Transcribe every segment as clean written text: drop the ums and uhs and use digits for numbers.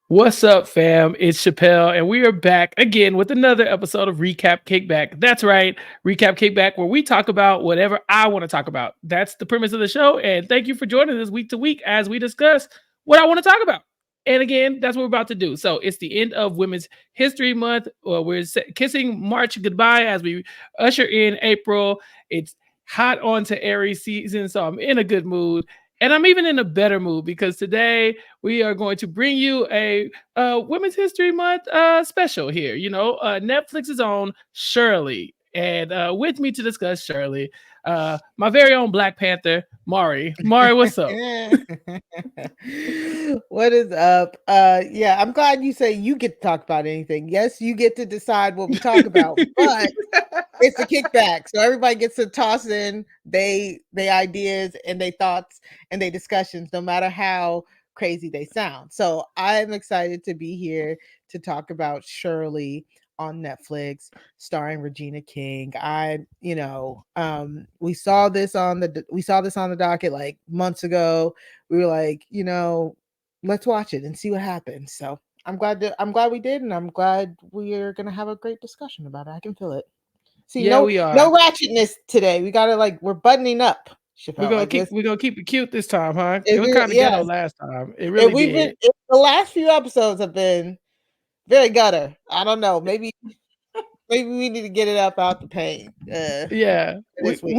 What's up, fam? It's Chappell, and we are back again with another episode of Recap Kickback. That's right, Recap Kickback, where we talk about whatever I want to talk about. That's the premise of the show, and thank you for joining us week to week as we discuss what I want to talk about. And again, that's what we're about to do. So it's the end of Women's History Month. We're kissing March goodbye as we usher in April. It's hot on to Aries season, so I'm in a good mood. And I'm even in a better mood because today we are going to bring you a Women's History Month special here. Netflix's own Shirley. And with me to discuss Shirley, my very own Black Panther, Mari. Mari, what's up? What is up? Yeah, I'm glad you say you get to talk about anything. Yes, you get to decide what we talk about, but it's a kickback. So everybody gets to toss in they ideas and they thoughts and they discussions, no matter how crazy they sound. So I'm excited to be here to talk about Shirley on Netflix, starring Regina King. We saw this on the docket like months ago. We were like, let's watch it and see what happens. So I'm glad we did, and I'm glad we're gonna have a great discussion about it. I can feel it. See, Yeah, we are. no ratchetness today. We gotta we're buttoning up. We're Chappelle, gonna keep it cute this time, huh? It was it, kind of ghetto yes. last time. It And really did. the last few episodes have been very gutter. I don't know. Maybe we need to get it up out the paint. Yeah, This week.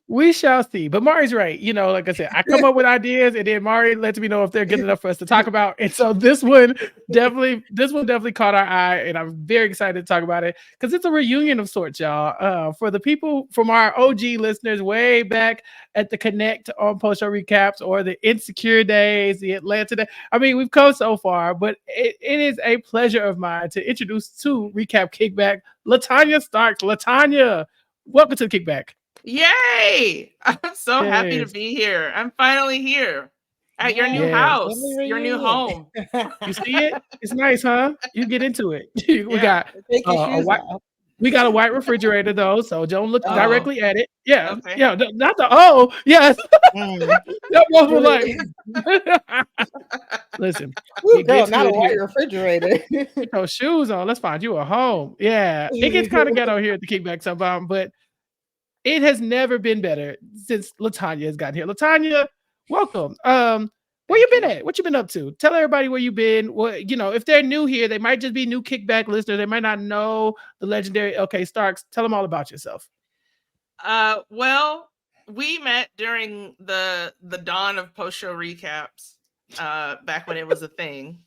we shall see. But Mari's right. Like I said, I come up with ideas, and then Mari lets me know if they're good enough for us to talk about. And so this one definitely caught our eye, and I'm very excited to talk about it because it's a reunion of sorts, y'all. For the people from our OG listeners way back at the Connect on post show recaps or the Insecure days, the Atlanta day. I mean, we've come so far, but it is a pleasure of mine to introduce to Recap Kickback LaTonya Starks. LaTonya, welcome to the Kickback. Yay! I'm so happy to Yes. be here. I'm finally here at your new Yes. house, your new home. You see it? It's nice, huh? You get into it. We Yeah. got Take your a shoes white. off. We got a white refrigerator though, so don't look Oh, directly at it. Yeah, okay. yeah. Not the yes. Mm. That was like. Listen, Ooh, it girl, gets not a good white here. refrigerator. Put those shoes on. Let's find you a home. Yeah, it gets kind of ghetto here at the Kickback sometimes, but it has never been better since LaTonya has gotten here. LaTonya, welcome. Where you been at? What you been up to? Tell everybody where you been. What if they're new here, they might just be new Kickback listeners. They might not know the legendary LK Starks. Tell them all about yourself. Well, we met during the dawn of post show recaps. Back when it was a thing.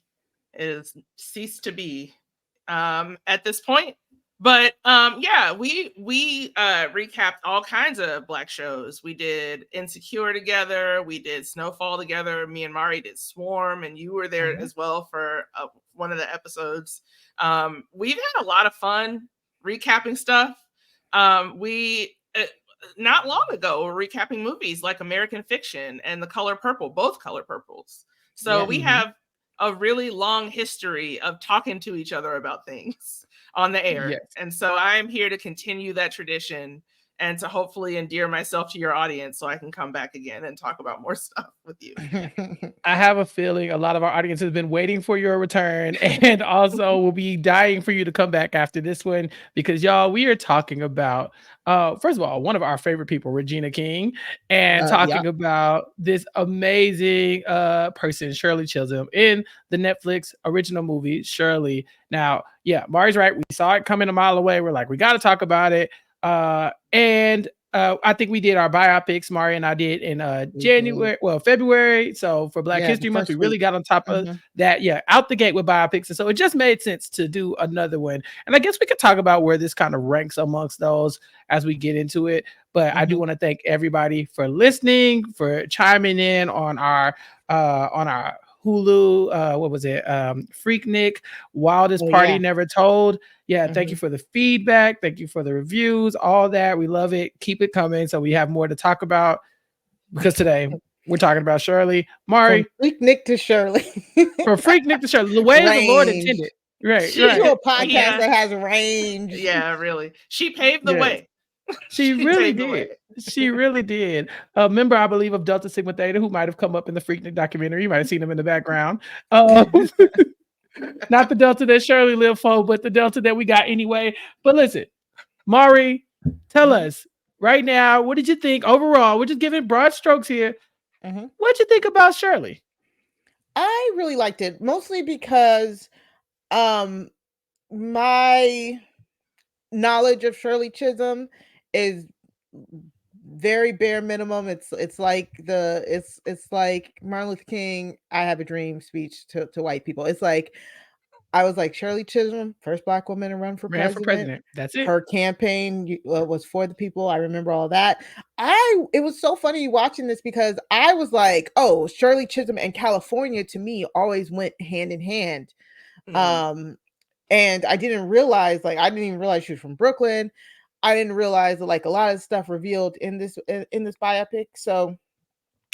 It has ceased to be at this point. But yeah, we recapped all kinds of Black shows. We did Insecure together. We did Snowfall together. Me and Mari did Swarm, and you were there as well for one of the episodes. We've had a lot of fun recapping stuff. We not long ago were recapping movies like American Fiction and The Color Purple, both Color Purples. So we have a really long history of talking to each other about things on the air. Yes. And so I'm here to continue that tradition and to hopefully endear myself to your audience so I can come back again and talk about more stuff with you. I have a feeling a lot of our audience has been waiting for your return and also will be dying for you to come back after this one because y'all, we are talking about first of all, one of our favorite people, Regina King, and talking about this amazing person, Shirley Chisholm, in the Netflix original movie, Shirley. Now, yeah, Mari's right. We saw it coming a mile away. We're like, we got to talk about it. And I think we did our biopics, Mari and I did in February. So for Black History Month, we really got on top of that. Yeah, out the gate with biopics. And so it just made sense to do another one. And I guess we could talk about where this kind of ranks amongst those as we get into it. But I do want to thank everybody for listening, for chiming in on our Hulu, what was it? Freaknik, Wildest Party Never Told. Yeah, thank you for the feedback. Thank you for the reviews, all that. We love it. Keep it coming so we have more to talk about because today we're talking about Shirley. Mari. From Freaknik to Shirley. From Freaknik to Shirley. The way the Lord intended. Right. She's a podcast that has range. Yeah, really. She paved the way. She really did. She really did. A member, I believe, of Delta Sigma Theta who might have come up in the Freaknik documentary. You might have seen him in the background. Not the Delta that Shirley lived for, but the Delta that we got anyway. But listen, Mari, tell us right now, what did you think overall? We're just giving broad strokes here. What'd you think about Shirley? I really liked it, mostly because my knowledge of Shirley Chisholm is very bare minimum. It's like it's like Martin Luther King, "I have a dream" speech to white people. It's like I was like, Shirley Chisholm, first Black woman to run for Ran for president. president. That's it. Her campaign was for the people. I remember all that. It was so funny watching this because I was like, oh, Shirley Chisholm and California to me always went hand in hand. And I didn't realize, like, I didn't even realize she was from Brooklyn. I didn't realize that, like, a lot of stuff revealed in this biopic. So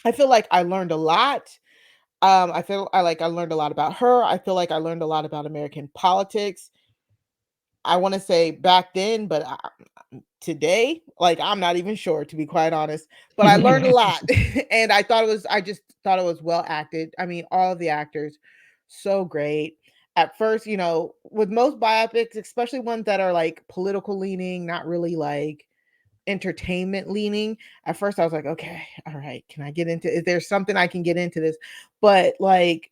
I feel like I learned a lot. I feel I learned a lot about her. I feel like I learned a lot about American politics. I want to say back then, but today, like, I'm not even sure, to be quite honest. But I learned a lot, and I just thought it was well acted. I mean, all of the actors, so great. At first, with most biopics, especially ones that are like political leaning, not really like entertainment leaning, at first I was like, okay, all right, can I get into, is there something I can get into this? But like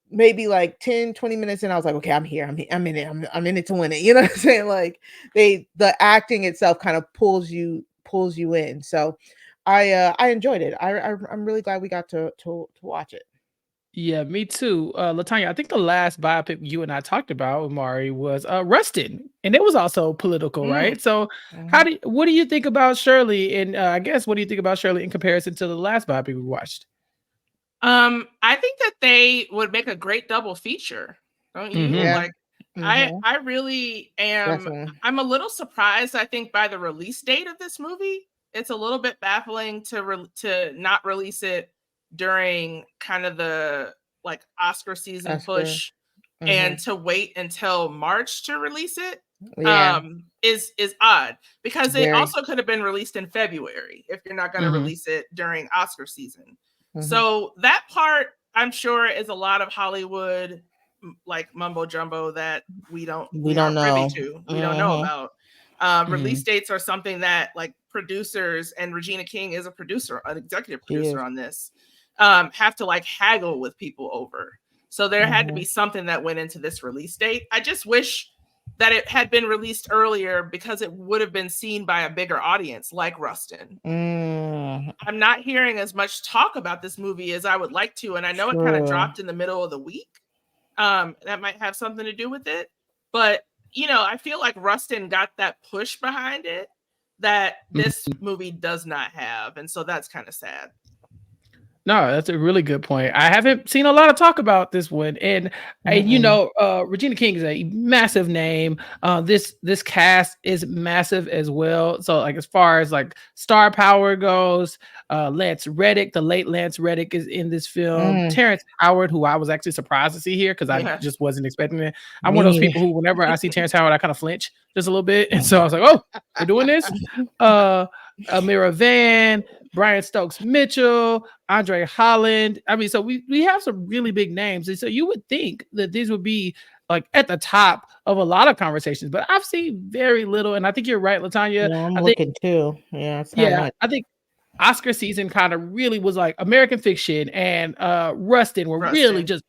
maybe like 10-20 minutes in, I was like, okay, I'm here, I'm in it, I'm in it to win it. You know what I'm saying? Like the acting itself kind of pulls you in. So I enjoyed it. I'm really glad we got to watch it. Yeah, me too. LaTonya, I think the last biopic you and I talked about with Mari was Rustin, and it was also political, right? So, what do you think about Shirley? And I guess what do you think about Shirley in comparison to the last biopic we watched? I think that they would make a great double feature, don't you? Yeah. Like, I really am. Definitely. I'm a little surprised, I think, by the release date of this movie. It's a little bit baffling to not release it during kind of the like Oscar season push and to wait until March to release it. Yeah. Is odd because it Very. also could have been released in February if you're not going to release it during Oscar season. So that part, I'm sure, is a lot of Hollywood like mumbo jumbo that we don't know. Privy to. We don't know about. Release dates are something that like producers, and Regina King is a producer, an executive producer on this, have to like haggle with people over. So there had to be something that went into this release date. I just wish that it had been released earlier because it would have been seen by a bigger audience like Rustin. I'm not hearing as much talk about this movie as I would like to. And I know it kind of dropped in the middle of the week. That might have something to do with it. But, I feel like Rustin got that push behind it that this movie does not have. And so that's kind of sad. No, that's a really good point. I haven't seen a lot of talk about this one, and Regina King is a massive name. This cast is massive as well. So, like as far as like star power goes, Lance Reddick, the late Lance Reddick, is in this film. Terrence Howard, who I was actually surprised to see here because I just wasn't expecting it. I'm one of those people who, whenever I see Terrence Howard, I kind of flinch just a little bit, and so I was like, "Oh, we're doing this." Amira Van, Brian Stokes Mitchell, Andre Holland. I mean, so we have some really big names. And so you would think that these would be like at the top of a lot of conversations, but I've seen very little. And I think you're right, LaTonya. Yeah, I'm looking too. Yeah. I think Oscar season kind of really was like American Fiction and Rustin were really just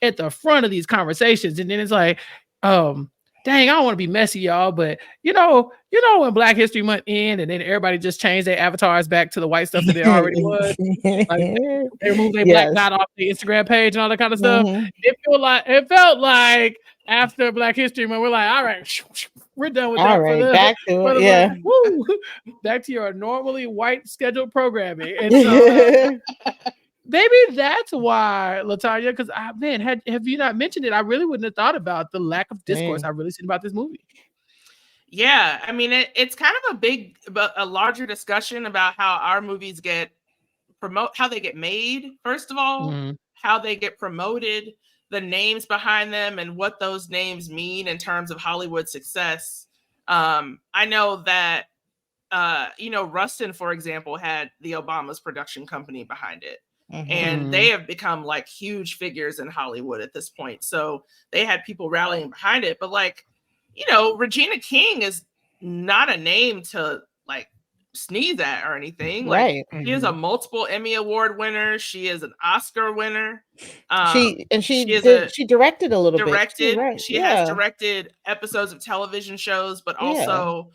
at the front of these conversations. And then it's like, dang, I don't want to be messy, y'all, but you know when Black History Month ended and then everybody just changed their avatars back to the white stuff that they already was. Like they removed their black dot off the Instagram page and all that kind of stuff. It felt like after Black History Month, we're like, all right, we're done with that. All right, back to it. Yeah. Back to your normally white scheduled programming. And so maybe that's why, LaTonya, because have you not mentioned it, I really wouldn't have thought about the lack of discourse I've really seen about this movie. Yeah, I mean, it's kind of a larger discussion about how our movies how they get made, first of all, how they get promoted, the names behind them, and what those names mean in terms of Hollywood success. I know that, Rustin, for example, had the Obama's production company behind it. and they have become like huge figures in Hollywood at this point. So they had people rallying behind it. But like, you know, Regina King is not a name to like sneeze at or anything. Like, she is a multiple Emmy Award winner. She is an Oscar winner. She directed a little bit too, right? She has directed episodes of television shows, but also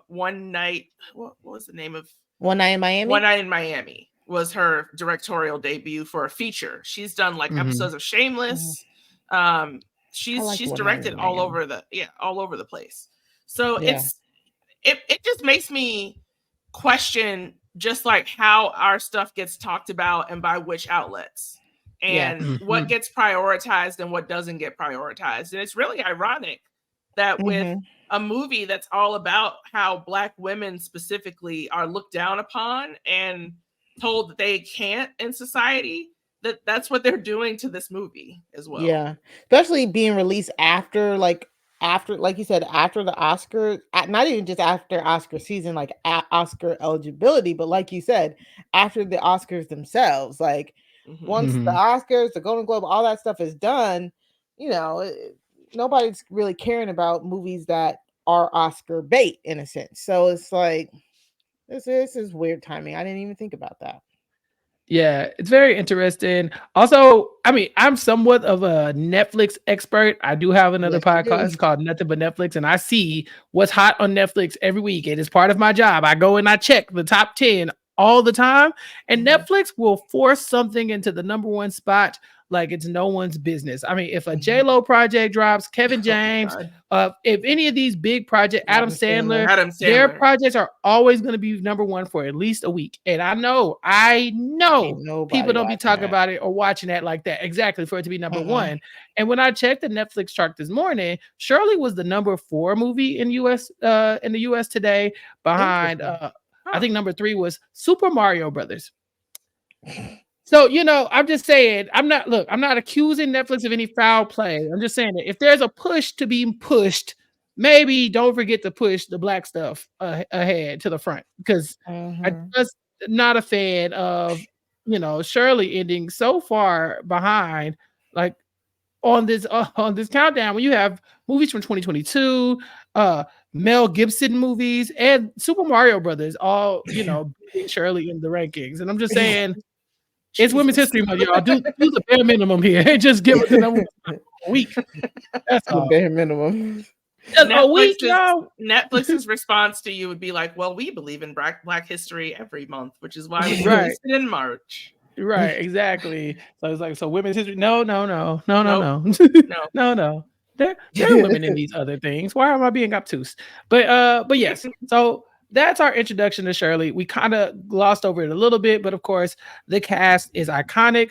One Night, what was the name of One Night in Miami? One Night in Miami was her directorial debut for a feature. She's done like episodes of Shameless. She's directed all over the place. So it just makes me question just like how our stuff gets talked about and by which outlets, and what gets prioritized and what doesn't get prioritized. And it's really ironic that with a movie that's all about how Black women specifically are looked down upon and told that they can't in society, that's what they're doing to this movie as well. Yeah, especially being released after like you said, after the Oscar, not even just after Oscar season, like Oscar eligibility, but like you said, after the Oscars themselves. Like once the Oscars, the Golden Globe, all that stuff is done, you know, nobody's really caring about movies that are Oscar bait in a sense. So it's like this is weird timing. I didn't even think about that. Yeah, it's very interesting. Also, I mean, I'm somewhat of a Netflix expert. I do have another podcast called Nothing But Netflix, and I see what's hot on Netflix every week. It is part of my job. I go and I check the top 10 all the time, and Netflix will force something into the number one spot like it's no one's business. I mean, if a J-Lo project drops, Kevin James, if any of these big projects, Adam Sandler, their projects are always going to be number one for at least a week. And I know people don't be talking about it or watching that like that exactly for it to be number one. And when I checked the Netflix chart this morning, Shirley was the number 4 movie in the US today, behind I think number 3 was Super Mario Brothers. So, you know, I'm just saying, I'm not accusing Netflix of any foul play. I'm just saying that if there's a push to be pushed, maybe don't forget to push the Black stuff ahead to the front, because I'm just not a fan of, you know, Shirley ending so far behind, like on this countdown when you have movies from 2022, Mel Gibson movies, and Super Mario Brothers, all, you know, beating Shirley in the rankings. And I'm just saying, it's Women's History Month, y'all. Do the bare minimum here. Just give us the number a week. That's the bare minimum. Just a week, y'all. Netflix's response to you would be like, "Well, we believe in Black history every month, which is why we released it in March." Right, exactly. So it's like, so Women's History. No. No. There are women in these other things. Why am I being obtuse? But yes. So that's our introduction to Shirley. We kind of glossed over it a little bit, but of course, the cast is iconic.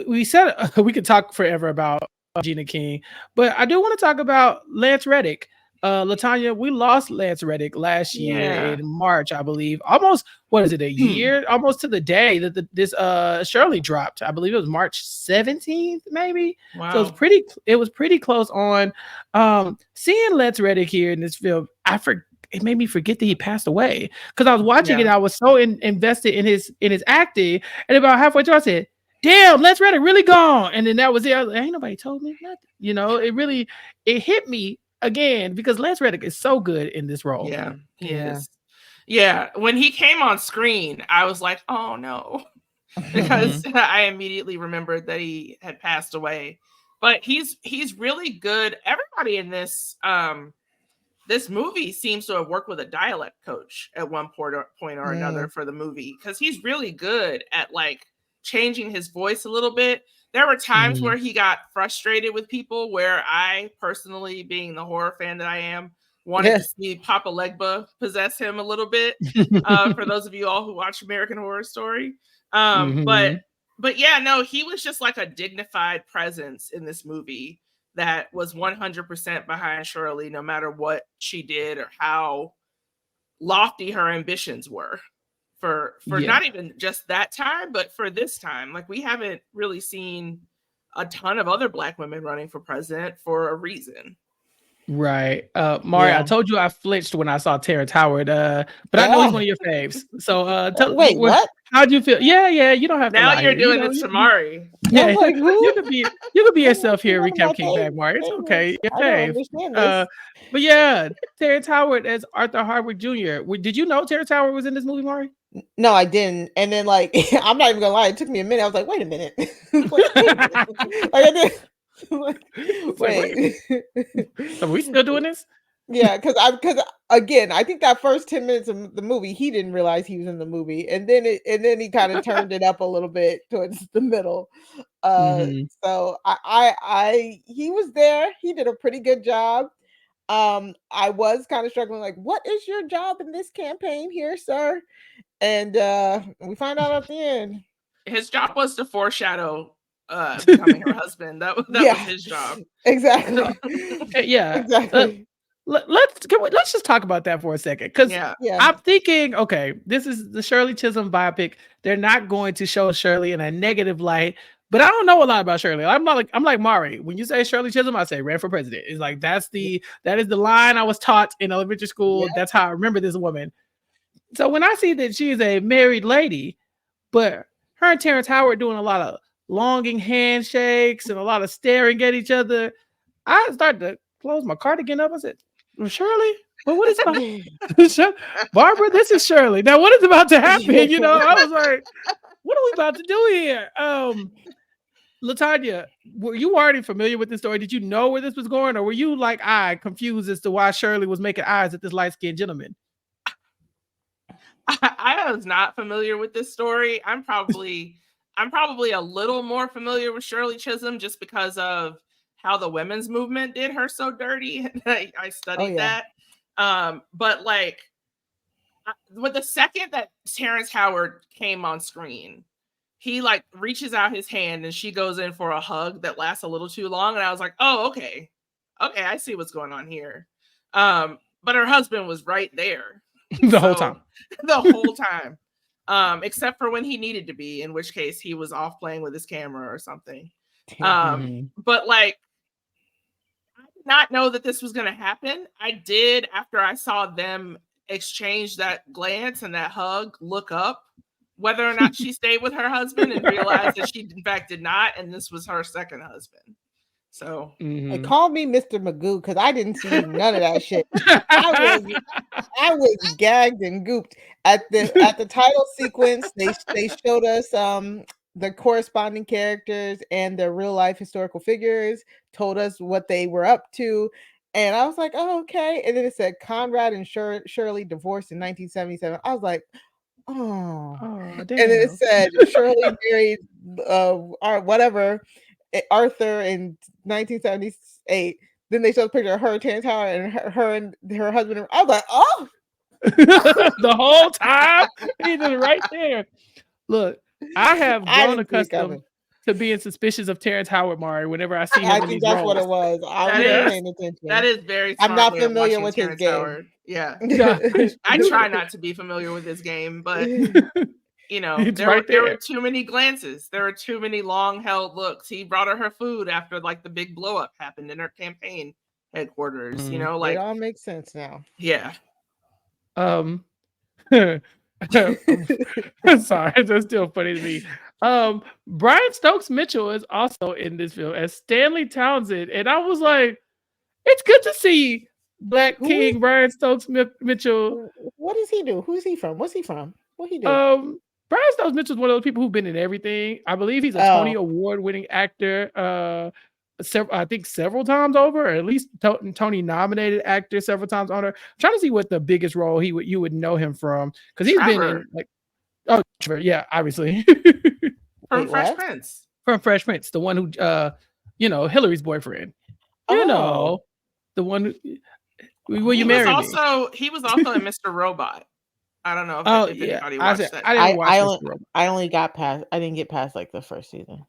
We said we could talk forever about Regina King, but I do want to talk about Lance Reddick. LaTonya, we lost Lance Reddick last year in March, I believe. Almost, what is it, a year? Almost to the day that this Shirley dropped. I believe it was March 17th, maybe. Wow. So it was pretty close on. Seeing Lance Reddick here in this film, it made me forget that he passed away, because I was watching it. I was so invested in his acting, and about halfway through I said, "Damn, Lance Reddick really gone." And then that was it. I was like, ain't nobody told me nothing. You know, it hit me again, because Lance Reddick is so good in this role. Yeah, he is. Yeah, when he came on screen, I was like, "Oh no," because I immediately remembered that he had passed away. But he's really good. Everybody in this this movie seems to have worked with a dialect coach at one point or another for the movie, because he's really good at like changing his voice a little bit. There were times where he got frustrated with people, where I personally, being the horror fan that I am, wanted to see Papa Legba possess him a little bit. For those of you all who watch American Horror Story. But yeah, no, he was just like a dignified presence in this movie that was 100% behind Shirley, no matter what she did or how lofty her ambitions were. For not even just that time, but for this time. Like, we haven't really seen a ton of other Black women running for president for a reason. Right. Mari, I Yeah. told you I flinched when I saw Terrence Howard. But I know he's one of your faves. So Wait, what? how'd you feel? Yeah, you don't have to Now lie you're here. You doing know, it to Mari. yeah, I'm like, who? you could be yourself here, One of my recap kickback, Mari. It's okay. favorites. Your I don't fave. understand this. But yeah, Terrence Howard as Arthur Hardwick Jr. Did you know Terrence Howard was in this movie, Mari? No, I didn't. And then, like, I'm not even gonna lie. It took me a minute. I was like, wait a minute. Like, I did. Like, wait. Are we still doing this? Yeah, because again, I think that first 10 minutes of the movie, he didn't realize he was in the movie, and then he kind of turned it up a little bit towards the middle. So he was there. He did a pretty good job. I was kind of struggling, like, what is your job in this campaign here, sir? And we find out at the end. His job was to foreshadow becoming her husband. That was his job. Exactly. Yeah. Exactly. Let's just talk about that for a second, because Yeah. I'm thinking, okay, this is the Shirley Chisholm biopic. They're not going to show Shirley in a negative light, but I don't know a lot about Shirley. I'm like Mari. When you say Shirley Chisholm, I say ran for president. It's like that is the line I was taught in elementary school. Yeah. That's how I remember this woman. So when I see that she is a married lady, but her and Terrence Howard doing a lot of longing handshakes and a lot of staring at each other, I started to close my cardigan up. I said, well, Shirley, well, what is about Barbara? This is Shirley. Now, what is about to happen? You know, I was like, what are we about to do here? LaTonya, were you already familiar with this story? Did you know where this was going, or were you like I confused as to why Shirley was making eyes at this light-skinned gentleman? I was not familiar with this story. I'm probably a little more familiar with Shirley Chisholm just because of how the women's movement did her so dirty. I studied that. But like, with the second that Terrence Howard came on screen, he like reaches out his hand and she goes in for a hug that lasts a little too long. And I was like, oh, okay, I see what's going on here. But her husband was right there. The whole time. The whole time. Except for when he needed to be, in which case he was off playing with his camera or something. But like, I did not know that this was going to happen. I did, after I saw them exchange that glance and that hug, look up whether or not she stayed with her husband and realized that she in fact did not, and this was her second husband. So They called me Mr. Magoo because I didn't see none of that shit. I was gagged and gooped at the title sequence. They showed us the corresponding characters and their real life historical figures, told us what they were up to, and I was like, oh, okay. And then it said Conrad and Shirley divorced in 1977. I was like, oh damn. And then it said Shirley married or whatever Arthur in 1978. Then they showed a picture of her, Terrence Howard, and her and her husband. I was like, oh, the whole time he was right there. Look, I have grown accustomed to being suspicious of Terrence Howard, Mari, whenever I see him. I think that's what it was. I wasn't paying attention. That is very smart. I'm not familiar with Terrence his game. Howard. Yeah. I try not to be familiar with his game, but you know, there were too many glances. There were too many long held looks. He brought her food after like the big blow up happened in her campaign headquarters. You know, like it all makes sense now. Yeah. Sorry, that's still funny to me. Brian Stokes Mitchell is also in this film as Stanley Townsend, and I was like, it's good to see Black King Brian Stokes Mitchell. What does he do? Who's he from? What's he from? What he do? Brian Stokes Mitchell is one of those people who've been in everything. I believe he's a Tony Award-winning actor. I think several times over, or at least Tony nominated actor several times on her. I'm trying to see what the biggest role you would know him from, because he's been in like yeah, obviously from Fresh Prince. From Fresh Prince, the one who Hillary's boyfriend. You know, the one who will you marry me? He was also in Mr. Robot. I don't know if anybody watched that. I only got past. I didn't get past like the first season.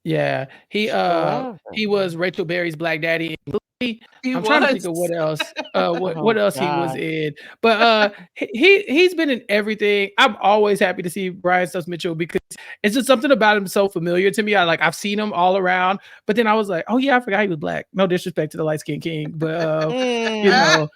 Yeah, he was Rachel Berry's Black Daddy. I'm trying to think of what else. What Oh, else he was God. in? But he's been in everything. I'm always happy to see Brian Stokes Mitchell because it's just something about him so familiar to me. I've seen him all around. But then I was like, oh yeah, I forgot he was black. No disrespect to the light skinned king, but you Mm, know,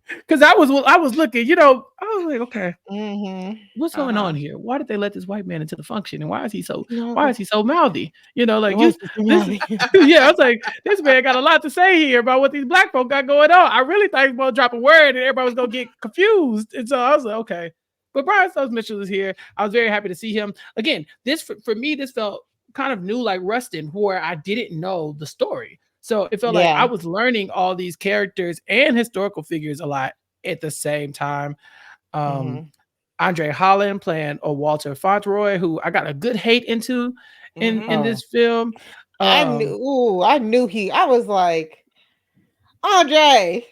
because I was looking. You know, I was like, okay, mhm. what's going on here? Why did they let this white man into the function? And why is he so No, mouthy? You know, like you what's the this yeah, I was like, this man got a lot to say here about what these black folk got going on. I really thought he was gonna drop a word and everybody was gonna get confused. And so I was like, okay. But Brian Stokes Mitchell is here. I was very happy to see him. Again, this for me, this felt kind of new, like Rustin, where I didn't know the story. So it felt like I Yeah. was learning all these characters and historical figures a lot at the same time. Mhm. Andre Holland playing a Walter Fauntleroy, who I got a good hate into in Oh, this film. I knew I was like, Andre,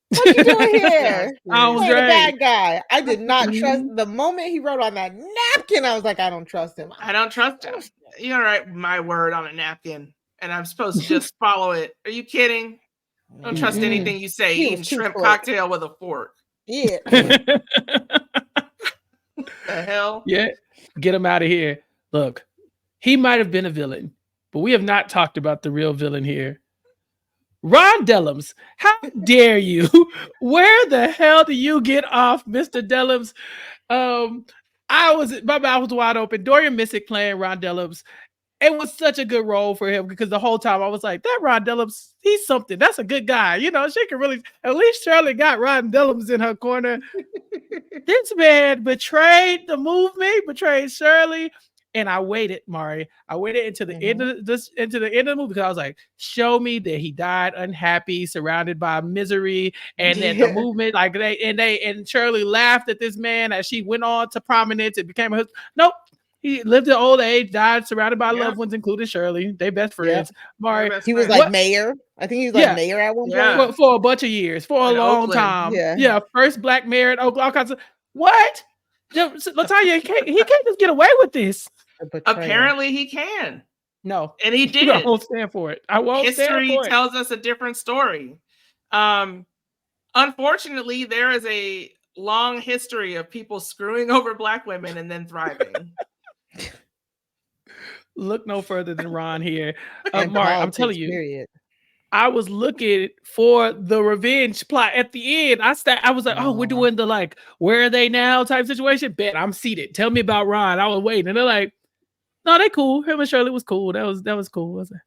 what you doing Yeah, here? Playing a seriously. Andre. bad guy. I did not trust Mhm. the moment he wrote on that napkin. I was like, I don't trust him. I don't trust him. You don't write my word on a napkin, and I'm supposed to just follow it. Are you kidding? Don't trust Mm-mm. anything you say. He Eating was too shrimp slick. cocktail with a fork. Yeah. The hell? Yeah, get him out of here. Look, he might have been a villain, but we have not talked about the real villain here. Ron Dellums, how dare you? Where the hell do you get off, Mr. Dellums? My mouth was wide open. Dorian Missick playing Ron Dellums. It was such a good role for him because the whole time I was like, that Ron Dellums, he's something. That's a good guy. You know, she can really, at least Shirley got Ron Dellums in her corner. This man betrayed the movement, betrayed Shirley. And I waited, Mari. I waited until the end of the movie because I was like, show me that he died unhappy, surrounded by misery, and that the Yeah. movement, like and Shirley laughed at this man as she went on to prominence and became a husband. Nope. He lived to old age, died surrounded by loved ones, including Shirley. They best friends. Mari, He was like mayor. I think he was like yeah, mayor at one Yeah. point. for a bunch of years, for a In long Oakland. time. Yeah. Yeah, first black mayor in Oakland, all kinds of what? LaTonya, he can't just get away with this. A betrayal. Apparently he can. No, And he I did. won't stand for it. I won't stand History for it. tells us a different story. Unfortunately, there is a long history of people screwing over black women and then thriving. Look no further than Ron here. And Mari, I'm telling politics, you, period. I was looking for the revenge plot at the end. I was like, oh, we're doing the like, where are they now type situation. Bet I'm seated. Tell me about Ron. I was waiting, and they're like, no, they cool. Him and Shirley was cool. That was cool. Was it?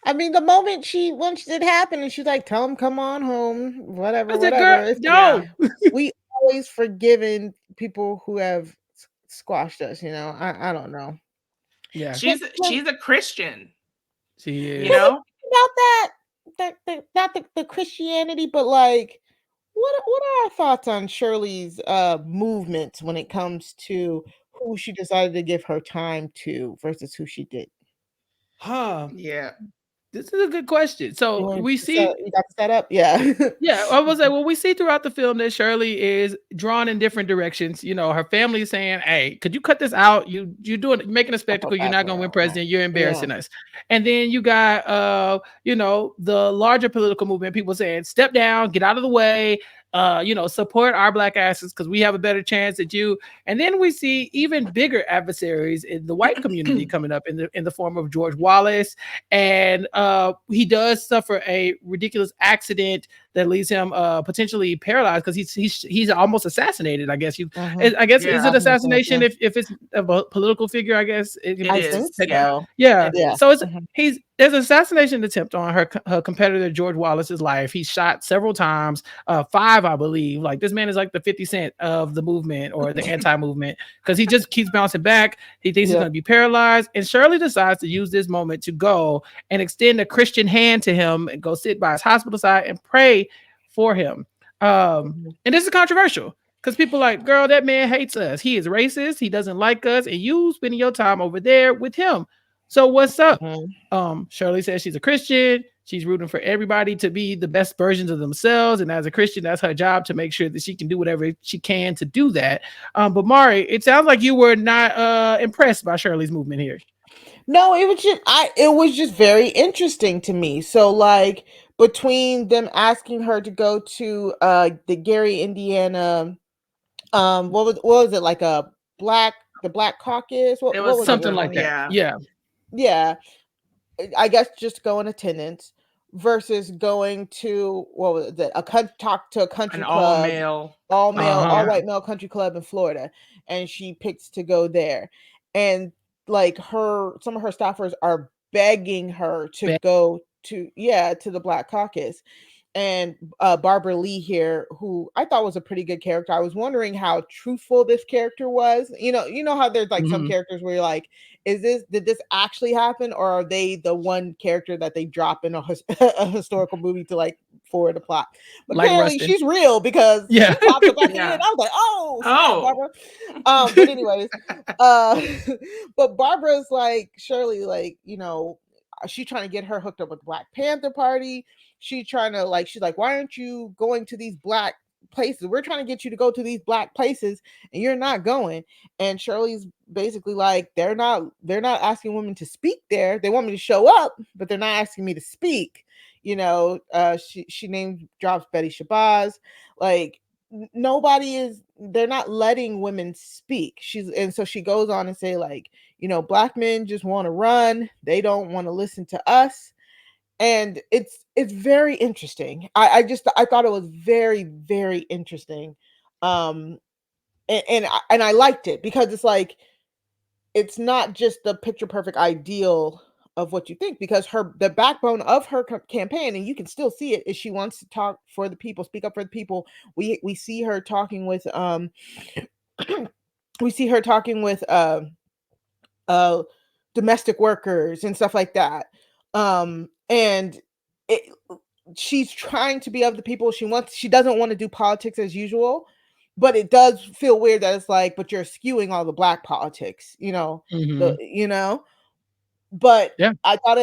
I mean, the moment once it happened, and she's like, "Tell him come on home," whatever, I said, whatever. girl, It's no. we always forgiven people who have squashed us. You know, I don't know. Yeah, She's a Christian. she is. You know? About not the Christianity, but like, what are our thoughts on Shirley's movements when it comes to who she decided to give her time to versus who she did? Huh. Yeah. This is a good question. So we see, you got set up, yeah. yeah, I was like, well, we see throughout the film that Shirley is drawn in different directions. You know, her family is saying, "Hey, could you cut this out? You're making a spectacle. You're not going to win president. You're embarrassing us." And then you got, you know, the larger political movement. People saying, "Step down, get out of the way." You know, support our black asses because we have a better chance at you. And then we see even bigger adversaries in the white community coming up in the form of George Wallace, and he does suffer a ridiculous accident that leaves him potentially paralyzed because he's almost assassinated. I guess I guess is it assassination if it's a political figure? I guess it is. Yeah. So it's Mhm. There's an assassination attempt on her competitor George Wallace's life. He's shot several times, 5, I believe. Like this man is like the 50 Cent of the movement or the anti-movement because he just keeps bouncing back. He thinks he's going to be paralyzed, and Shirley decides to use this moment to go and extend a Christian hand to him and go sit by his hospital side and pray for him. And this is controversial because people are like, girl, that man hates us. He is racist. He doesn't like us, and you spending your time over there with him. So what's up? Shirley says she's a Christian. She's rooting for everybody to be the best versions of themselves. And as a Christian, that's her job to make sure that she can do whatever she can to do that. But Mari, it sounds like you were not impressed by Shirley's movement here. No, it was just very interesting to me. So like between them asking her to go to the Gary, Indiana, what was it, like the Black Caucus? It What was was it? Something like something, that. yeah. Yeah, I guess just go in attendance versus going to, what was it, talk to a country An all club, male. all male, Uh-huh. all white male country club in Florida, and she picks to go there, and like some of her staffers are begging her to Be- go to the Black Caucus. And Barbara Lee here, who I thought was a pretty good character. I was wondering how truthful this character was. You know how there's like some Mhm. characters where you're like, did this actually happen, or are they the one character that they drop in a historical movie to like forward the plot? But Like apparently Rustin. she's real, because Yeah. she popped up at the Yeah. end. I was like, oh snap, Oh. Barbara. But anyways, but Barbara's like Shirley, like, she's trying to get her hooked up with Black Panther Party. She's like, why aren't you going to these Black places? We're trying to get you to go to these Black places, and you're not going. And Shirley's basically like, they're not asking women to speak there. They want me to show up, but they're not asking me to speak. She name drops Betty Shabazz. Like, they're not letting women speak. And so she goes on and say, like, Black men just want to run. They don't want to listen to us. And it's very interesting. I thought it was very, very interesting. And I liked it, because it's like, it's not just the picture perfect ideal of what you think, because the backbone of her campaign, and you can still see it, is she wants to talk for the people, speak up for the people. We see her talking with we see her talking with domestic workers and stuff like that. And she's trying to be of the people. She doesn't want to do politics as usual, but it does feel weird that it's like, but you're skewing all the Black politics, Mhm. but Yeah. I thought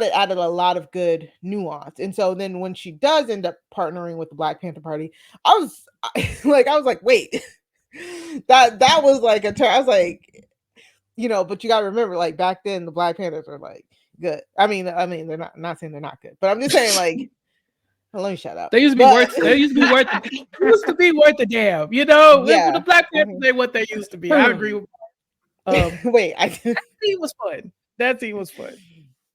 it added a lot of good nuance. And so then when she does end up partnering with the Black Panther Party, I was like, wait, that was like a turn. I was like, but you gotta remember, like, back then the Black Panthers were like good. I mean, they're not saying they're not good, but I'm just saying, like, let me shut up. They used to be But worth. They used to be worth. They used to be worth a damn. When yeah. the Black Panthers ain't what they used to be. I agree with. Wait, That scene was fun. That scene was fun.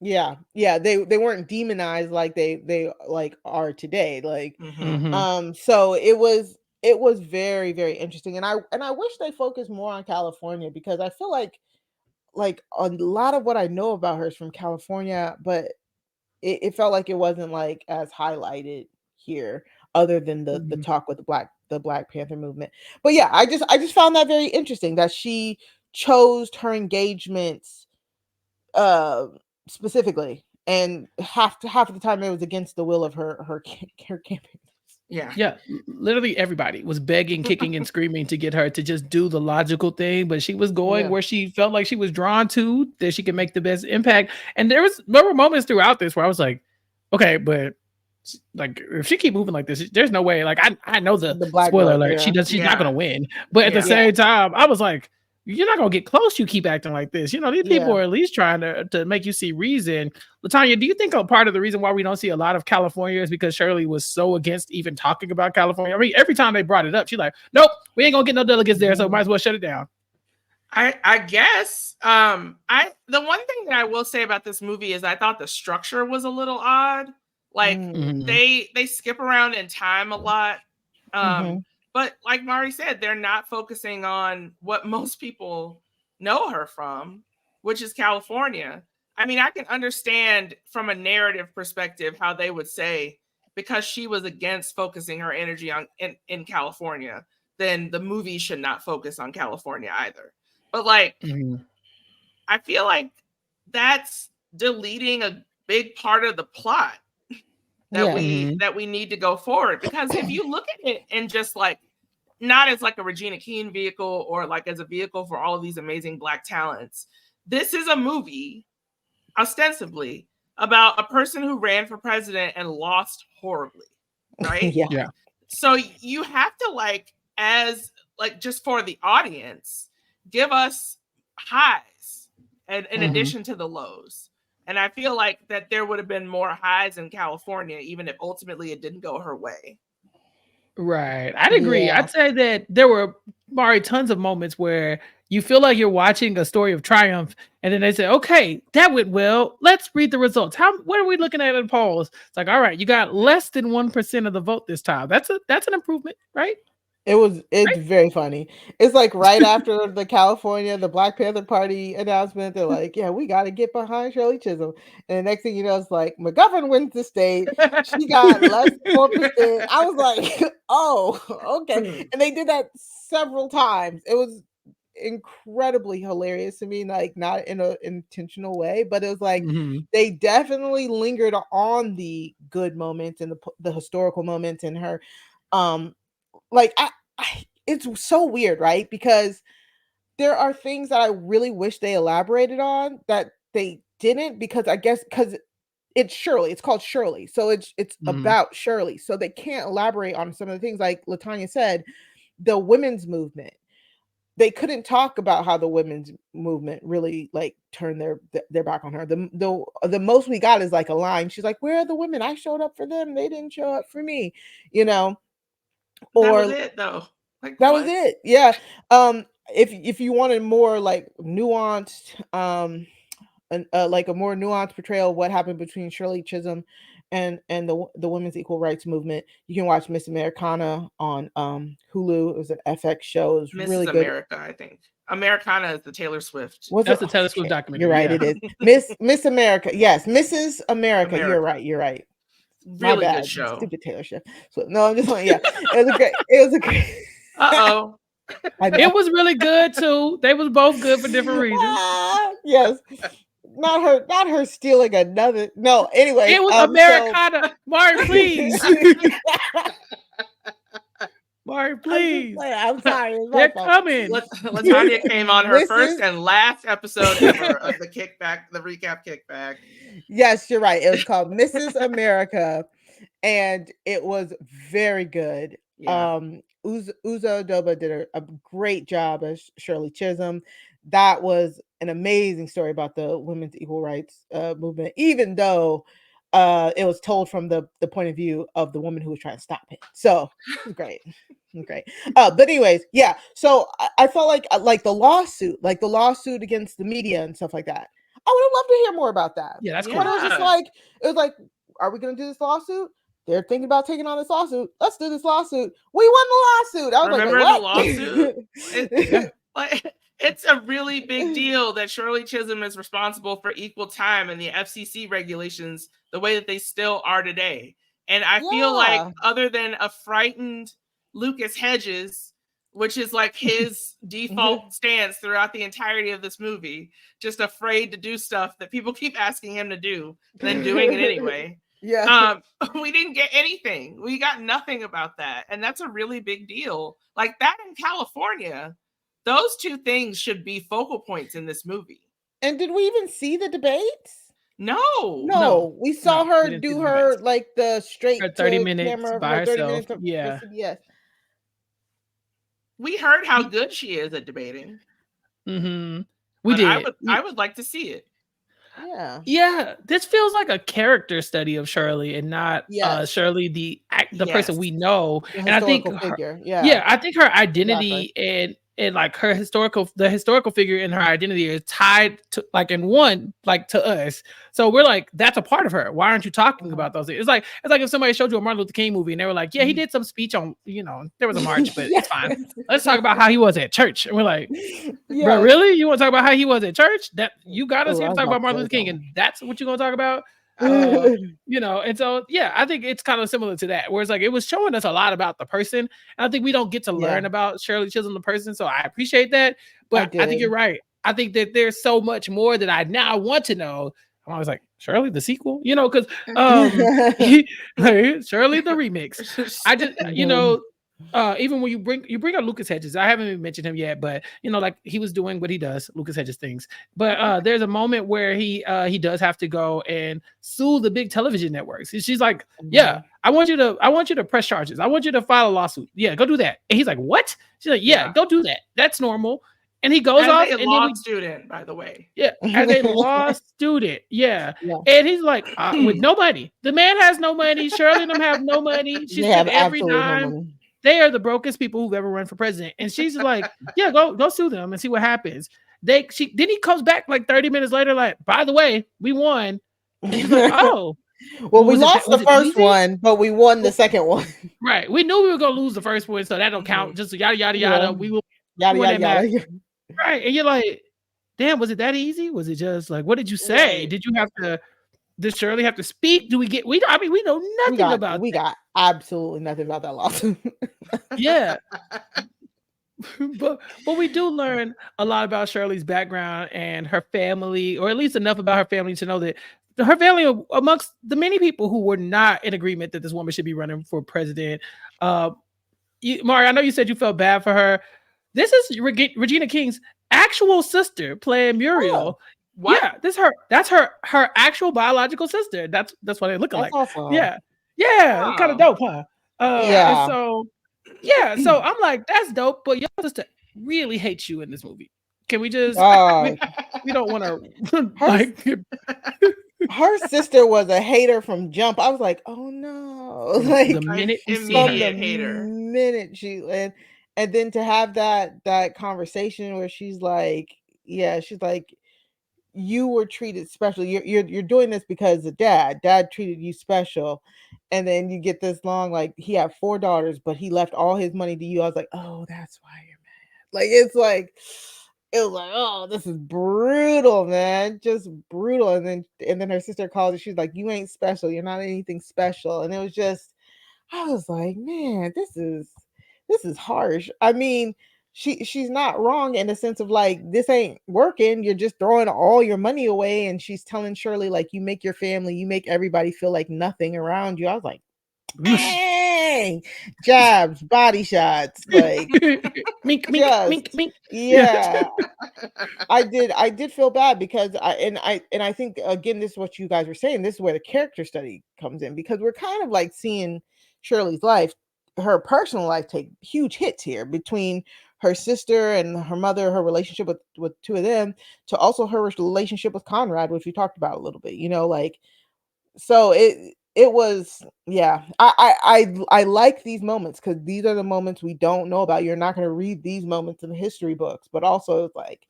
yeah, they weren't demonized like they like are today. Like, Mhm. so it was very, very interesting, and I wish they focused more on California, because I feel like a lot of what I know about her is from California, but it felt like it wasn't like as highlighted here, other than the Mhm. talk with the Black Panther movement. But yeah, I just found that very interesting, that she chose her engagements uh specifically, and half of the time it was against the will of her campaign. Yeah. Yeah, literally everybody was begging, kicking, and screaming to get her to just do the logical thing, but she was going Yeah. where she felt like she was drawn to, that she could make the best impact. And there were moments throughout this where I was like, okay, but like if she keep moving like this, there's no way. Like I know the The Black spoiler vote, alert, yeah. she's not gonna Yeah. win. But at the Yeah. same time, I was like, you're not gonna get close. You keep acting like this. These people Yeah. are at least trying to make you see reason. LaTonya, do you think a part of the reason why we don't see a lot of California is because Shirley was so against even talking about California? I mean, every time they brought it up, she's like, nope, we ain't gonna get no delegates there, so might as well shut it down. I guess the one thing that I will say about this movie is I thought the structure was a little odd. Like, Mhm. they skip around in time a lot. Mhm. But like Mari said, they're not focusing on what most people know her from, which is California. I mean, I can understand from a narrative perspective how they would say, because she was against focusing her energy on in California, then the movie should not focus on California either. But like, Mhm. I feel like that's deleting a big part of the plot that Yeah. Mhm. we need to go forward. Because if you look at it and just like, not as like a Regina King vehicle or like as a vehicle for all of these amazing Black talents, this is a movie ostensibly about a person who ran for president and lost horribly, right? Yeah. Yeah. So you have to, like, as like, just for the audience, give us highs and in Mhm. addition to the lows. And I feel like that there would have been more highs in California, even if ultimately it didn't go her way. Right. I'd agree. Yeah. I'd say that there were, Mari, tons of moments where you feel like you're watching a story of triumph, and then they say, okay, that went well. Let's read the results. What are we looking at in polls? It's like, all right, you got less than 1% of the vote this time. That's an improvement, right? It's very funny. It's like right after the Black Panther Party announcement, they're like, yeah, we got to get behind Shirley Chisholm. And the next thing you know, it's like McGovern wins the state. She got less than 4%. I was like, oh, okay. And they did that several times. It was incredibly hilarious to me, like not in an intentional way, but it was like they definitely lingered on the good moments and the historical moments in her. Like it's so weird, right? Because there are things that I really wish they elaborated on that they didn't, because I guess because it's Shirley, it's called Shirley, so it's about Shirley, so they can't elaborate on some of the things. Like LaTonya said, the women's movement, they couldn't talk about how the women's movement really like turned their back on her. The most we got is like a line. She's like, "Where are the women? I showed up for them. They didn't show up for me," you know. Or that was it, though. Like, that was it. Yeah. If you wanted more like nuanced, like a more nuanced portrayal of what happened between Shirley Chisholm and the women's equal rights movement, you can watch Miss Americana on Hulu. It was an FX show. It was really good. America, I think. Americana is the Taylor Swift. That's the Taylor Swift documentary. You're right. Yeah. It is Miss America. Yes, Mrs. America. You're right. Really good show. Stupid Taylor Swift. So no, I'm just like, yeah. It was a great. Uh-oh. It was really good too. They was both good for different reasons. Yes. Not her stealing another. No, anyway. It was Americana. Mari, please. Mari, please. I'm sorry. They're coming. LaTonya came on her first and last episode ever of the recap kickback. Yes, you're right. It was called Mrs. America, and it was very good. Yeah. Uzo Adoba did a great job as Shirley Chisholm. That was an amazing story about the women's equal rights movement, even though it was told from the point of view of the woman who was trying to stop it. So it was great. Great. But anyways, yeah. So I felt like the lawsuit against the media and stuff like that. I would have loved to hear more about that. Yeah, that's cool. But it was like, are we going to do this lawsuit? They're thinking about taking on this lawsuit. Let's do this lawsuit. We won the lawsuit. I was Remember the lawsuit? It's a really big deal that Shirley Chisholm is responsible for equal time and the FCC regulations the way that they still are today. And I feel like other than a frightened Lucas Hedges, which is like his default stance throughout the entirety of this movie, just afraid to do stuff that people keep asking him to do and then doing it anyway. Yeah. We didn't get anything. We got nothing about that. And that's a really big deal. Like that in California, those two things should be focal points in this movie. And did we even see the debates? No. We saw her do her like the straight 30 minutes camera by herself. Yeah. We heard how good she is at debating. We did. I would like to see it. Yeah. This feels like a character study of Shirley and not Shirley the person we know. And I think I think her identity and like the historical figure in her identity is tied to like in one like to us. So we're like, that's a part of her. Why aren't you talking about those things? It's like if somebody showed you a Martin Luther King movie and they were like, yeah, he did some speech on, there was a march, but it's fine. Let's talk about how he was at church. And we're like, bro, really? You want to talk about how he was at church? That you got us here to talk about Martin Luther King, and that's what you're gonna talk about? And so I think it's kind of similar to that, where it's like it was showing us a lot about the person, and I think we don't get to learn about Shirley Chisholm the person, so I appreciate that. But I think you're right. I think that there's so much more that I now want to know. I'm always like, Shirley the sequel, because Shirley the remix. I just even when you bring up Lucas Hedges, I haven't even mentioned him yet, but like he was doing what he does, Lucas Hedges things. But there's a moment where he does have to go and sue the big television networks. She's like, yeah, I want you to press charges. I want you to file a lawsuit. Yeah, go do that. And he's like, what? She's like, yeah, go do that. That's normal. and he goes As off, a and then law we student, by the way. yeah, as a law student, yeah. Yeah. And he's like, with no money. The man has no money. Shirley and them have no money. She They have spent every absolutely no dime. money. They are the brokest people who've ever run for president. And she's like, yeah, go sue them and see what happens. Then he comes back like 30 minutes later, like, by the way, we won. And he's like, oh. Well, we lost the was it first easy? one, but we won the second one. Right. We knew we were gonna lose the first one, so that don't count. Just yada yada yada. Yeah. We will Yada win yada that match. yada. Right. And you're like, damn, was it that easy? Was it just like, what did you say? Right. Did you have to? Did Shirley have to speak? Do we get? I mean, we know nothing about. We got absolutely nothing about that lawsuit. Yeah, but we do learn a lot about Shirley's background and her family, or at least enough about her family to know that her family, amongst the many people who were not in agreement that this woman should be running for president. Mari, I know you said you felt bad for her. This is Regina King's actual sister playing Muriel. Oh, what? Yeah, that's her actual biological sister. That's what they look like. awesome. Yeah, Wow. kind of dope, huh? Yeah. And so I'm like, that's dope. But your sister really hates you in this movie. Can we just? We don't want to like. Her sister was a hater from jump. I was like, oh no! Like the minute you see from her, the minute she and then to have that conversation where she's like, you were treated special. You're doing this because of dad. Dad treated you special. And then you get this long, like he had 4 daughters, but he left all his money to you. I was like, oh, that's why you're mad. Like it was like, oh, this is brutal, man. Just brutal. And then her sister called and she's like, you ain't special. You're not anything special. And it was just, I was like, man, this is harsh. I mean, she's not wrong in the sense of like, this ain't working. You're just throwing all your money away. And she's telling Shirley, like, you make your family, you make everybody feel like nothing around you. I was like, dang, jabs, body shots, like mink, mink, mink. Yeah. I did feel bad because I think again, this is what you guys were saying. This is where the character study comes in, because we're kind of like seeing Shirley's life, her personal life, take huge hits here between her sister and her mother, her relationship with 2 of them, to also her relationship with Conrad, which we talked about a little bit, like, so it was, yeah. I like these moments because these are the moments we don't know about. You're not going to read these moments in the history books, but also it's like,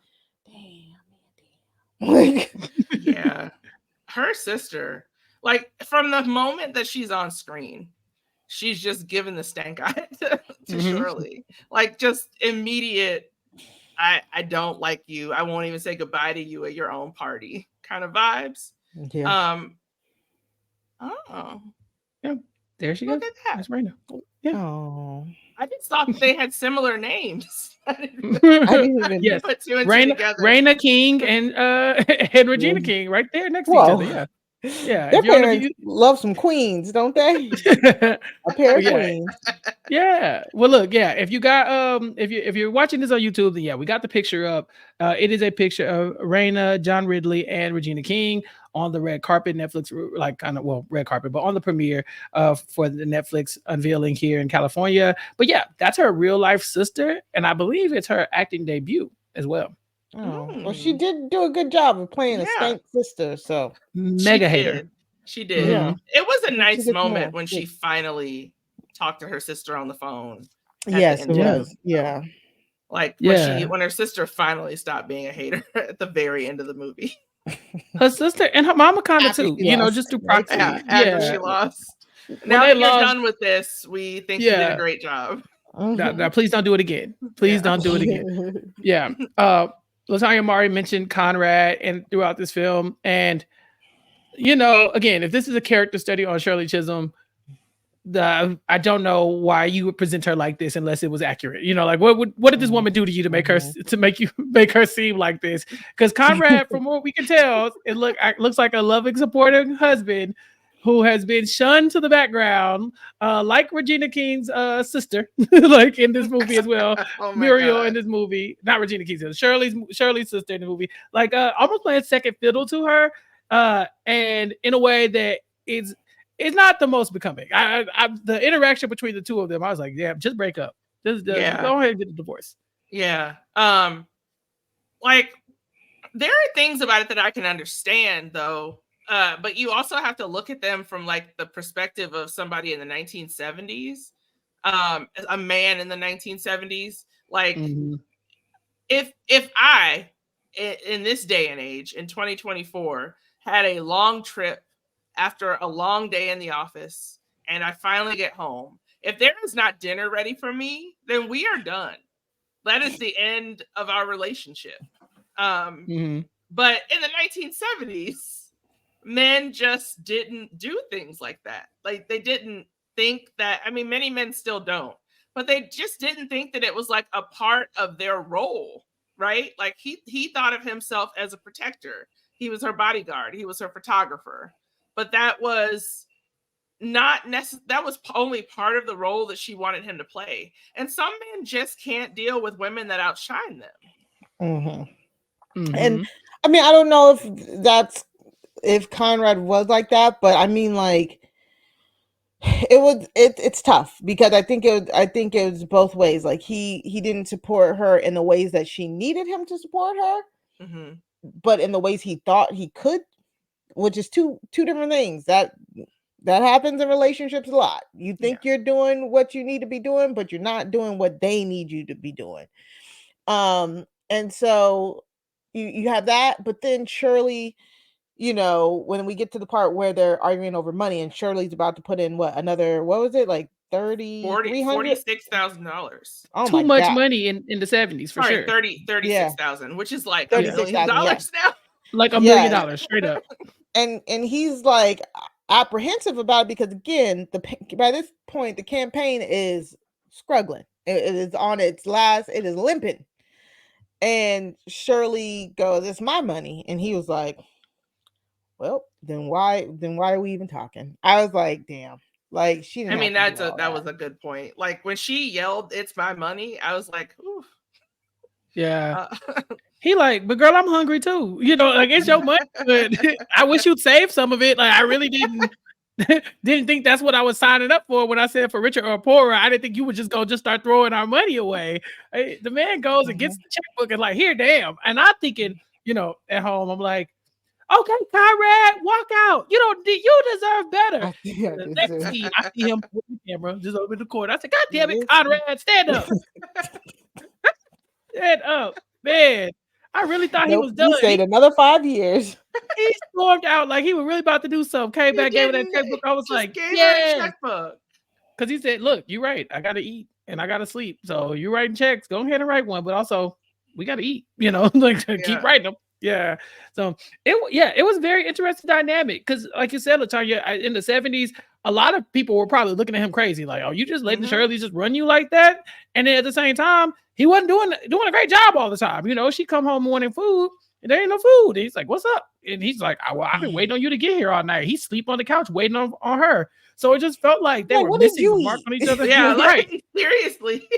damn. Like, yeah, her sister, like from the moment that she's on screen, she's just given the stank eye to Shirley. Like, just immediate, I don't like you. I won't even say goodbye to you at your own party kind of vibes. Yeah. Oh. Yeah. There she goes. Look at that. That's Raina. Yeah. Oh. I just thought they had similar names. I didn't even Yes. put 2 and 2 together. Raina King and Regina King right there next to each other. Yeah. Yeah. Their parents love some queens, don't they? A pair of queens. Yeah. Well, look, yeah. If you got if you're watching this on YouTube, then yeah, we got the picture up. It is a picture of Raina, John Ridley, and Regina King on the red carpet, Netflix, like kind of, well, red carpet, but on the premiere for the Netflix unveiling here in California. But yeah, that's her real life sister, and I believe it's her acting debut as well. Oh, well, she did do a good job of playing a stank sister. So mega hater. She did. Yeah. It was a nice moment when she finally talked to her sister on the phone. Yes, it was. Yeah. Like when her sister finally stopped being a hater at the very end of the movie. Her sister and her mama kind of too, just to proxy. After she lost. Now that you're done with this, we think you did a great job. Now, please don't do it again. Please don't do it again. Yeah. LaTonya Mari mentioned Conrad and throughout this film. And, again, if this is a character study on Shirley Chisholm, I don't know why you would present her like this unless it was accurate. Like what did this woman do to you to make her seem like this? Because Conrad, from what we can tell, it looks like a loving, supporting husband who has been shunned to the background, like Regina King's sister, like in this movie as well. Muriel in this movie, not Regina King's sister, Shirley's sister in the movie, like almost playing second fiddle to her, and in a way that it's not the most becoming. The interaction between the 2 of them, I was like, yeah, just break up, just go ahead and get a divorce. Yeah. like, there are things about it that I can understand, though. But you also have to look at them from like the perspective of somebody in the 1970s, a man in the 1970s. Like, Mm-hmm. if I, in this day and age, in 2024, had a long trip after a long day in the office, and I finally get home, if there is not dinner ready for me, then we are done. That is the end of our relationship. Mm-hmm. But in the 1970s, men just didn't do things like that. Like, they didn't think that, I mean, many men still don't, but they just didn't think that it was like a part of their role, right? Like, he thought of himself as a protector. He was her bodyguard, he was her photographer. But that was not necessary. That was only part of the role that she wanted him to play. And some men just can't deal with women that outshine them. Mm-hmm. Mm-hmm. And I mean, I don't know if Conrad was like that, but I mean, like, it's tough because I think it was both ways. Like, he didn't support her in the ways that she needed him to support her, Mm-hmm. but in the ways he thought he could, which is two different things. That happens in relationships a lot. You think you're doing what you need to be doing, but you're not doing what they need you to be doing. And so you have that, but then Shirley, when we get to the part where they're arguing over money and Shirley's about to put in what was it, like $46,000. Oh Too my much God. money in the 70s for Sorry, sure. 36,000, which is like $1 million 36,000, yeah. now. Like $1 million straight up. And he's like apprehensive about it because, again, by this point the campaign is struggling. It is on its last. It is limping. And Shirley goes, "It's my money," and he was like, "Well, then why are we even talking?" I was like, "Damn!" Like, she didn't. I mean, have to do all that was a good point. Like, when she yelled, "It's my money," I was like, "Ooh." Yeah. He like, but girl, I'm hungry too. Like, it's your money, but I wish you'd save some of it. Like, I really didn't think that's what I was signing up for when I said for richer or poorer. I didn't think you would just start throwing our money away. The man goes and gets the checkbook and like, here, damn. And I'm thinking, at home, I'm like, okay, Conrad, walk out. You deserve better. The next scene, I see him with the camera just over the corner. I said, God damn it, Conrad, stand up. Stand up, man. I really thought he was done. He stayed another 5 years. He stormed out like he was really about to do something. Came back, gave her that checkbook. I was like, yeah. Because he said, look, you're right. I got to eat and I got to sleep. So you're writing checks. Go ahead and write one. But also, we got to eat, like, keep writing them. Yeah. So it was very interesting dynamic. Because like you said, LaTonya, in the 70s, a lot of people were probably looking at him crazy. Like, oh, you just letting Shirley just run you like that? And then at the same time, he wasn't doing a great job all the time. She come home wanting food. And there ain't no food. And he's like, what's up? And he's like, I've been waiting on you to get here all night. He sleep on the couch waiting on her. So it just felt like they were missing the mark on each other. Yeah, right. Seriously.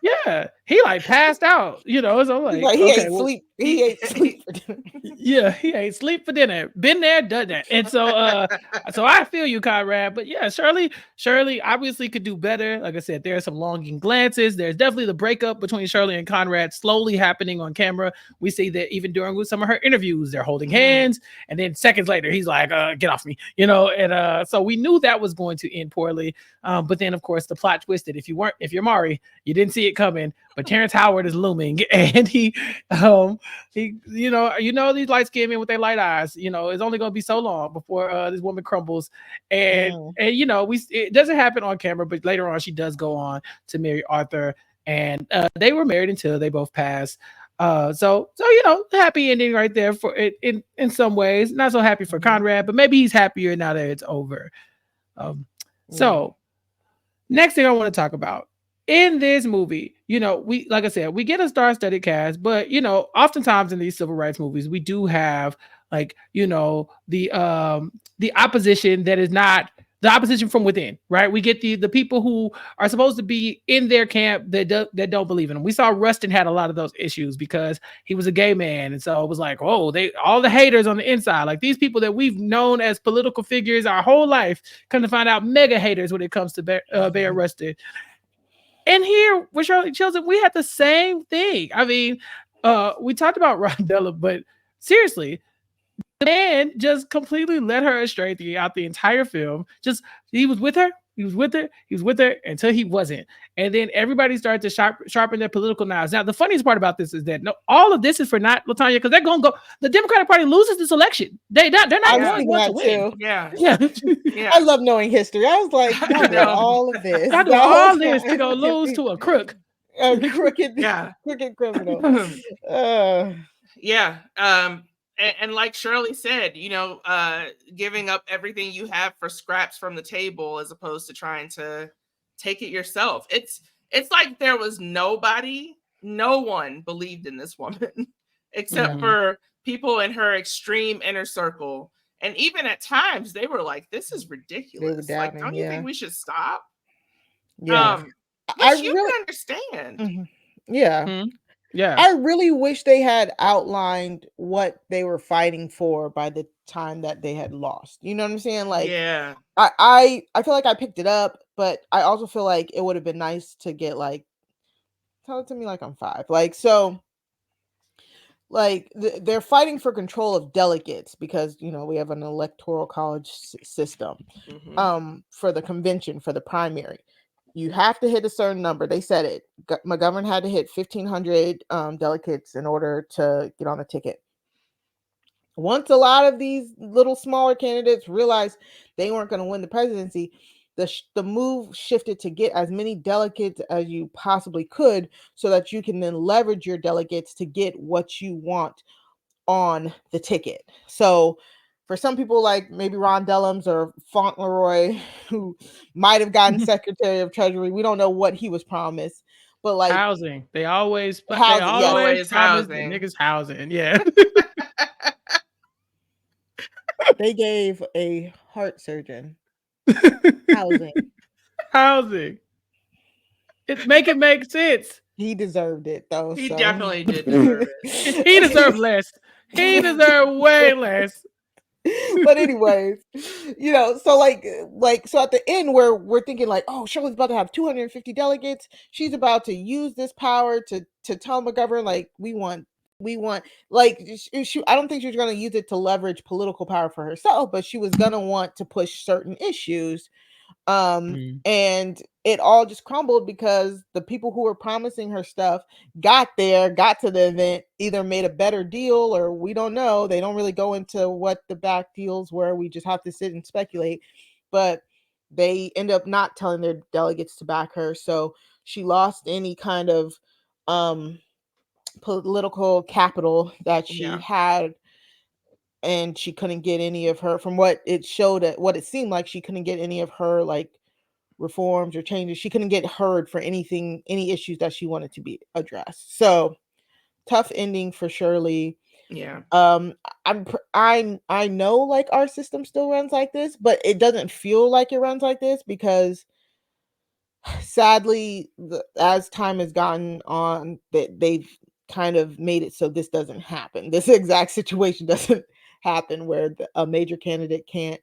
Yeah. He like passed out, so like, he ate sleep. He ate sleep for dinner. Yeah, he ate sleep for dinner. Been there, done that. And so so I feel you, Conrad. But yeah, Shirley obviously could do better. Like I said, there are some longing glances. There's definitely the breakup between Shirley and Conrad slowly happening on camera. We see that even during some of her interviews, they're holding hands. And then seconds later, he's like, get off me, and so we knew that was going to end poorly. But then, of course, the plot twisted. If you're Mari, you didn't see it coming. But Terrence Howard is looming, and he these light skinned men with their light eyes, it's only going to be so long before this woman crumbles. And it doesn't happen on camera, but later on she does go on to marry Arthur, and they were married until they both passed. So happy ending right there for it in some ways. Not so happy for Conrad, but maybe he's happier now that it's over. So next thing I want to talk about. In this movie, we, like I said, we get a star-studded cast, but oftentimes in these civil rights movies, we do have like, the opposition that is not the opposition from within, right? We get the people who are supposed to be in their camp that don't believe in them. We saw Rustin had a lot of those issues because he was a gay man, and so it was like, oh, all the haters on the inside, like these people that we've known as political figures our whole life, come to find out mega haters when it comes to Bayard Rustin. And here with Shirley Chisholm, we had the same thing. I mean, We talked about Rondella, but seriously, the man just completely led her astray throughout the entire film. Just he was with her, he was with her, he was with her until he wasn't. And then everybody started to sharpen their political knives. Now, the funniest part about this is that no, all of this is for not LaTonya, because they're gonna go. The Democratic Party loses this election. They're not I was going thinking to that win. too. Yeah. Yeah. Yeah. I love knowing history. I was like, I y'all doing know. all of this. Y'all doing the whole all this to time. go lose to a crook. A crooked, Yeah. crooked criminal. Uh, Yeah. And like Shirley said, you know, giving up everything you have for scraps from the table as opposed to trying to take it yourself. It's like there was no one believed in this woman except for people in her extreme inner circle. And even at times they were like, this is ridiculous. Like, doubting, don't you think we should stop? yeah. Which you can understand. Yeah. Yeah. I really wish they had outlined what they were fighting for by the time that they had lost. You know what I'm saying? Like, Yeah. I feel like I picked it up, but I also feel like it would have been nice to get like, tell it to me like I'm 5. Like, so like they're fighting for control of delegates because, you know, we have an electoral college system for the convention, for the primary. You have to hit a certain number. They said it. McGovern had to hit 1,500 delegates in order to get on the ticket. Once a lot of these little smaller candidates realized they weren't going to win the presidency, the move shifted to get as many delegates as you possibly could so that you can then leverage your delegates to get what you want on the ticket. So for some people like maybe Ron Dellums or Fauntleroy, who might have gotten Secretary of Treasury, we don't know what he was promised, but like housing. They always housing, yes. Always promise the housing. niggas housing. Yeah. They gave a heart surgeon housing. Housing. It make sense. He deserved it though. He so. definitely did deserve it. He deserved less. He deserved way less. But anyways, you know, so so at the end where we're thinking like, oh, Shirley's about to have 250 delegates. She's about to use this power to tell McGovern like we want like she I don't think she was going to use it to leverage political power for herself, but she was going to want to push certain issues. And it all just crumbled because the people who were promising her stuff got to the event, either made a better deal or we don't know. They don't really go into what the back deals were. We just have to sit and speculate, but they end up not telling their delegates to back her. So she lost any kind of political capital that she had, and she couldn't get any of her, from what it showed, what it seemed like, she couldn't get any of her like reforms or changes. She couldn't get heard for any issues that she wanted to be addressed. So tough ending for Shirley. Yeah. I know like our system still runs like this, but it doesn't feel like it runs like this because sadly, as time has gotten on, that they've kind of made it so this doesn't happen. This exact situation doesn't happen where a major candidate can't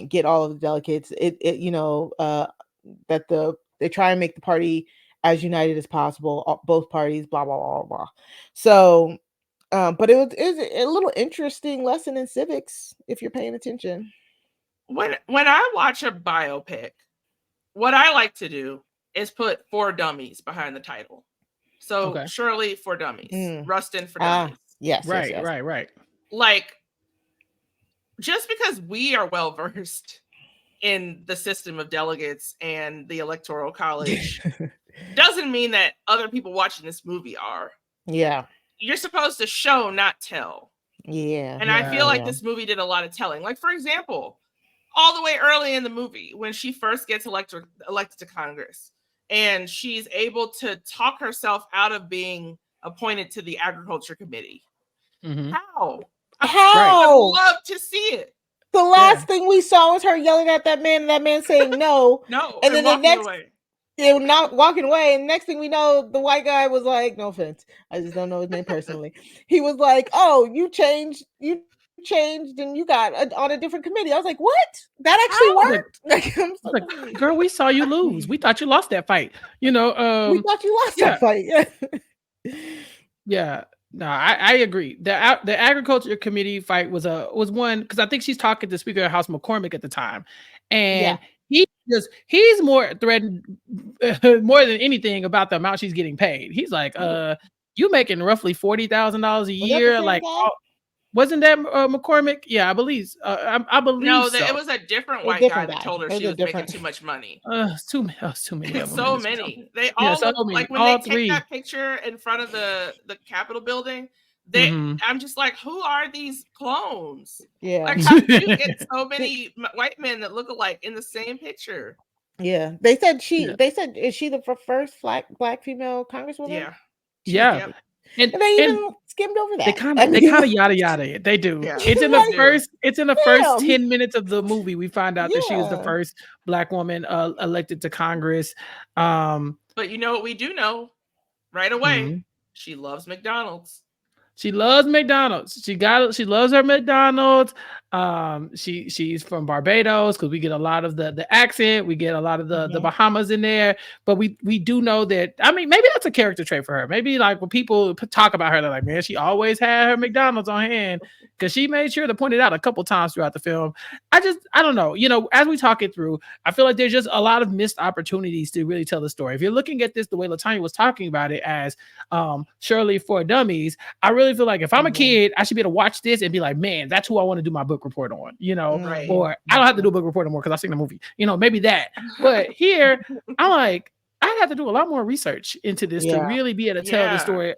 get all of the delegates. You know, that they try and make the party as united as possible, both parties, blah blah blah blah. So but it was a little interesting lesson in civics if you're paying attention. When I watch a biopic, what I like to do is put 4 dummies behind the title. So Shirley for dummies, Rustin for dummies. Yes, right. Like, just because we are well versed in the system of delegates and the electoral college doesn't mean that other people watching this movie are. Yeah. You're supposed to show, not tell. Yeah. And I feel like this movie did a lot of telling. Like, for example, all the way early in the movie, when she first gets elected to Congress, and she's able to talk herself out of being appointed to the Agriculture Committee. How? I love to see it. The last thing we saw was her yelling at that man, and that man saying no. No, and then the next away. Not walking away, and next thing we know, the white guy was like, no offense, I just don't know his name personally. He was like, oh, you changed and you got on a different committee. I was like, what? That actually worked? Like, girl, we saw you lose. We thought you lost that fight. You know, we thought you lost that fight. Yeah. Yeah, no, I agree. The agriculture committee fight was one because I think she's talking to Speaker of House McCormick at the time, Yeah. and he's more threatened more than anything about the amount she's getting paid. He's like, you making roughly $40,000 a Was that the year, same like guy? wasn't that McCormick? Yeah, I believe No, so. it was a different A white guy different that guy. told her It was she a was making different. too much money. It's too many of them. So in this film. many. They Yeah, all so look many. like when they All take three. that picture in front of the Capitol building. Mhm. I'm just like, who are these clones? Yeah. Like, how did you get so many white men that look alike in the same picture? Yeah. They said Yeah. is she the first black female congresswoman? Yeah. Yeah. Yep. And And they even skimmed over they that. kind of yada yada it. They do. Yeah. It's in they the do. first Damn. 10 minutes of the movie we find out that she was the Yeah. first black woman elected to Congress. But you know what we do know right away? Mhm. She loves McDonald's. She loves McDonald's. She loves her McDonald's. She's from Barbados because we get a lot of the accent. We get a lot of the Bahamas in there. But we do know that. I mean, maybe that's a character trait for her. Maybe like when people talk about her, they're like, man, she always had her McDonald's on hand because she made sure to point it out a couple times throughout the film. I don't know. You know, as we talk it through, I feel like there's just a lot of missed opportunities to really tell the story. If you're looking at this the way LaTonya was talking about it as Shirley for Dummies, I really feel like if I'm a kid, I should be able to watch this and be like, man, that's who I want to do my book report on, you know, Right. or I don't have to do a book report anymore because I've seen the movie, you know, maybe that. But here, I'm like, I have to do a lot more research into this to really be able to tell the story,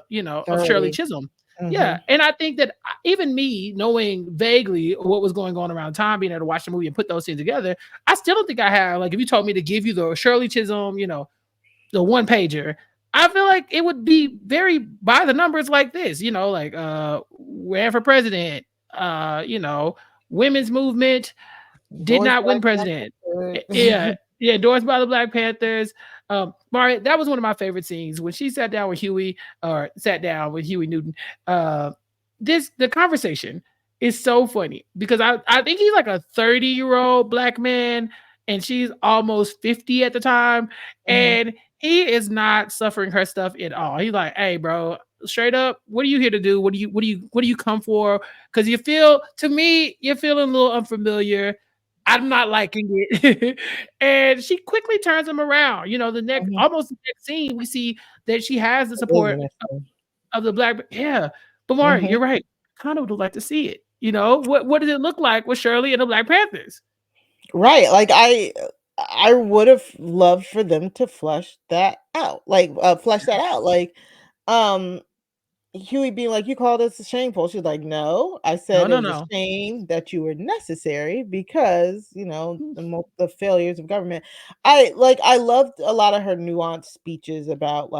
you know, of Shirley Chisholm. Yeah. And I think that even me knowing vaguely what was going on around time, being able to watch the movie and put those things together, I still don't think I have, like, if you told me to give you the Shirley Chisholm, you know, the one pager, I feel like it would be very by the numbers like this, you know, like ran for president, you know, women's movement, did not win president. Yeah, endorsed by the Black Panthers. Mari, that was one of my favorite scenes when she sat down with Huey Newton. The conversation is so funny because I think he's like a 30-year-old black man and she's almost 50 at the time. And he is not suffering her stuff at all. He's like, hey, bro, straight up, what are you here to do? What do you come for? Because you're feeling a little unfamiliar. I'm not liking it. And she quickly turns him around. You know, almost the next scene, we see that she has the support of the black. Yeah. But Mari, you're right. Kind of would like to see it. You know, what does it look like with Shirley and the Black Panthers? Right. Like I would have loved for them to flesh that out. Like Huey being like, you called us shameful. She's like, no, I said it was a shame that you were necessary because, you know, the failures of government. I loved a lot of her nuanced speeches about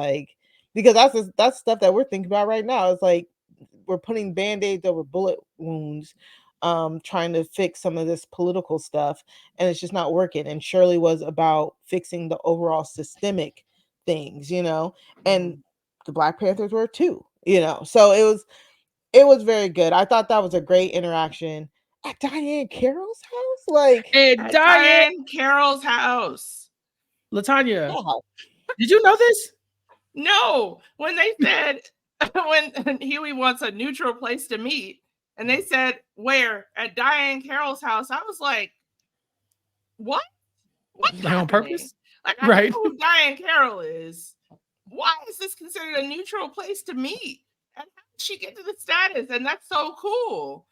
because that's stuff that we're thinking about right now. It's like we're putting band-aids over bullet wounds, trying to fix some of this political stuff, and it's just not working. And Shirley was about fixing the overall systemic things, you know, and the Black Panthers were too, you know. So it was very good. I thought that was a great interaction at Diane Carroll's house. At Diane Carroll's house. LaTonya, did you know this? No. When they said when Huey wants a neutral place to meet, and they said where? At Diane Carroll's house. I was like, what? What's on purpose? Like, I know who Diane Carroll is. Why is this considered a neutral place to meet? And how did she get to the status? And that's so cool.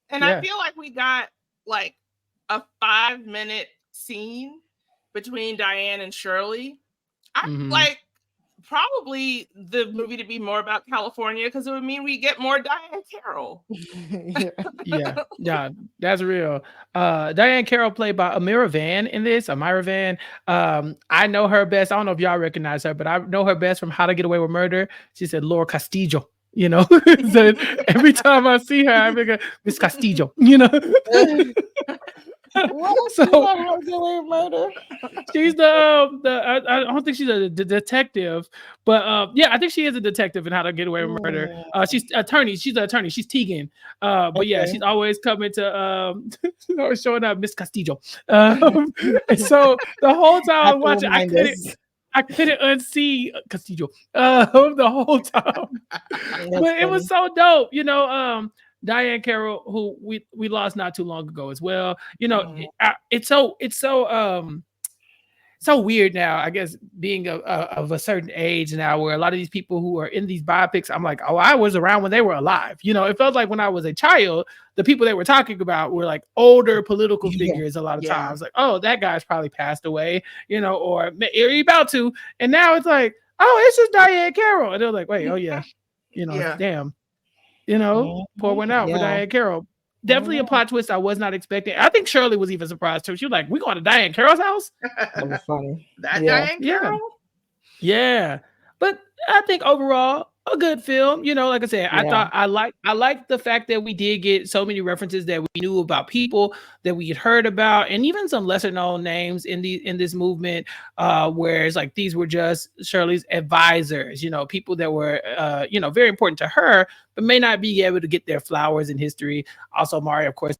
And I feel like we got like a 5-minute scene between Diane and Shirley. I like probably the movie to be more about California because it would mean we get more Diane Carroll. yeah, that's real. Diane Carroll played by Amira Van in this. Amira Van. I know her best. I don't know if y'all recognize her, but I know her best from How to Get Away with Murder. She said Laura Castillo. You know, so every time I see her, I think Miss Castillo. You know. So How to Get Away with Murder? She's I don't think she's a detective, but I think she is a detective in How to Get Away with Murder. She's an attorney. She's Tegan. But yeah, she's always coming to she's always showing up, Miss Castillo. And so the whole time I was watching, I couldn't unsee Castillo the whole time. But it was so dope, Diane Carroll, who we lost not too long ago as well. It's so weird now, I guess, being of a certain age now, where a lot of these people who are in these biopics, I'm like, oh, I was around when they were alive. It felt like when I was a child, the people they were talking about were like older political figures a lot of times. Like, oh, that guy's probably passed away, or he about to. And now it's like, oh, it's just Diane Carroll. And they're like, wait, oh yeah, damn, pour one out for Diane Carroll. Definitely a plot twist I was not expecting. I think Shirley was even surprised too. She was like, "We going to Diane Carroll's house?" That was funny. Diane Carroll? Yeah. But I think overall a good film. Like I said, I thought I liked the fact that we did get so many references that we knew about people that we had heard about, and even some lesser known names in this movement. Whereas like these were just Shirley's advisors, people that were very important to her, but may not be able to get their flowers in history. Also, Mari, of course,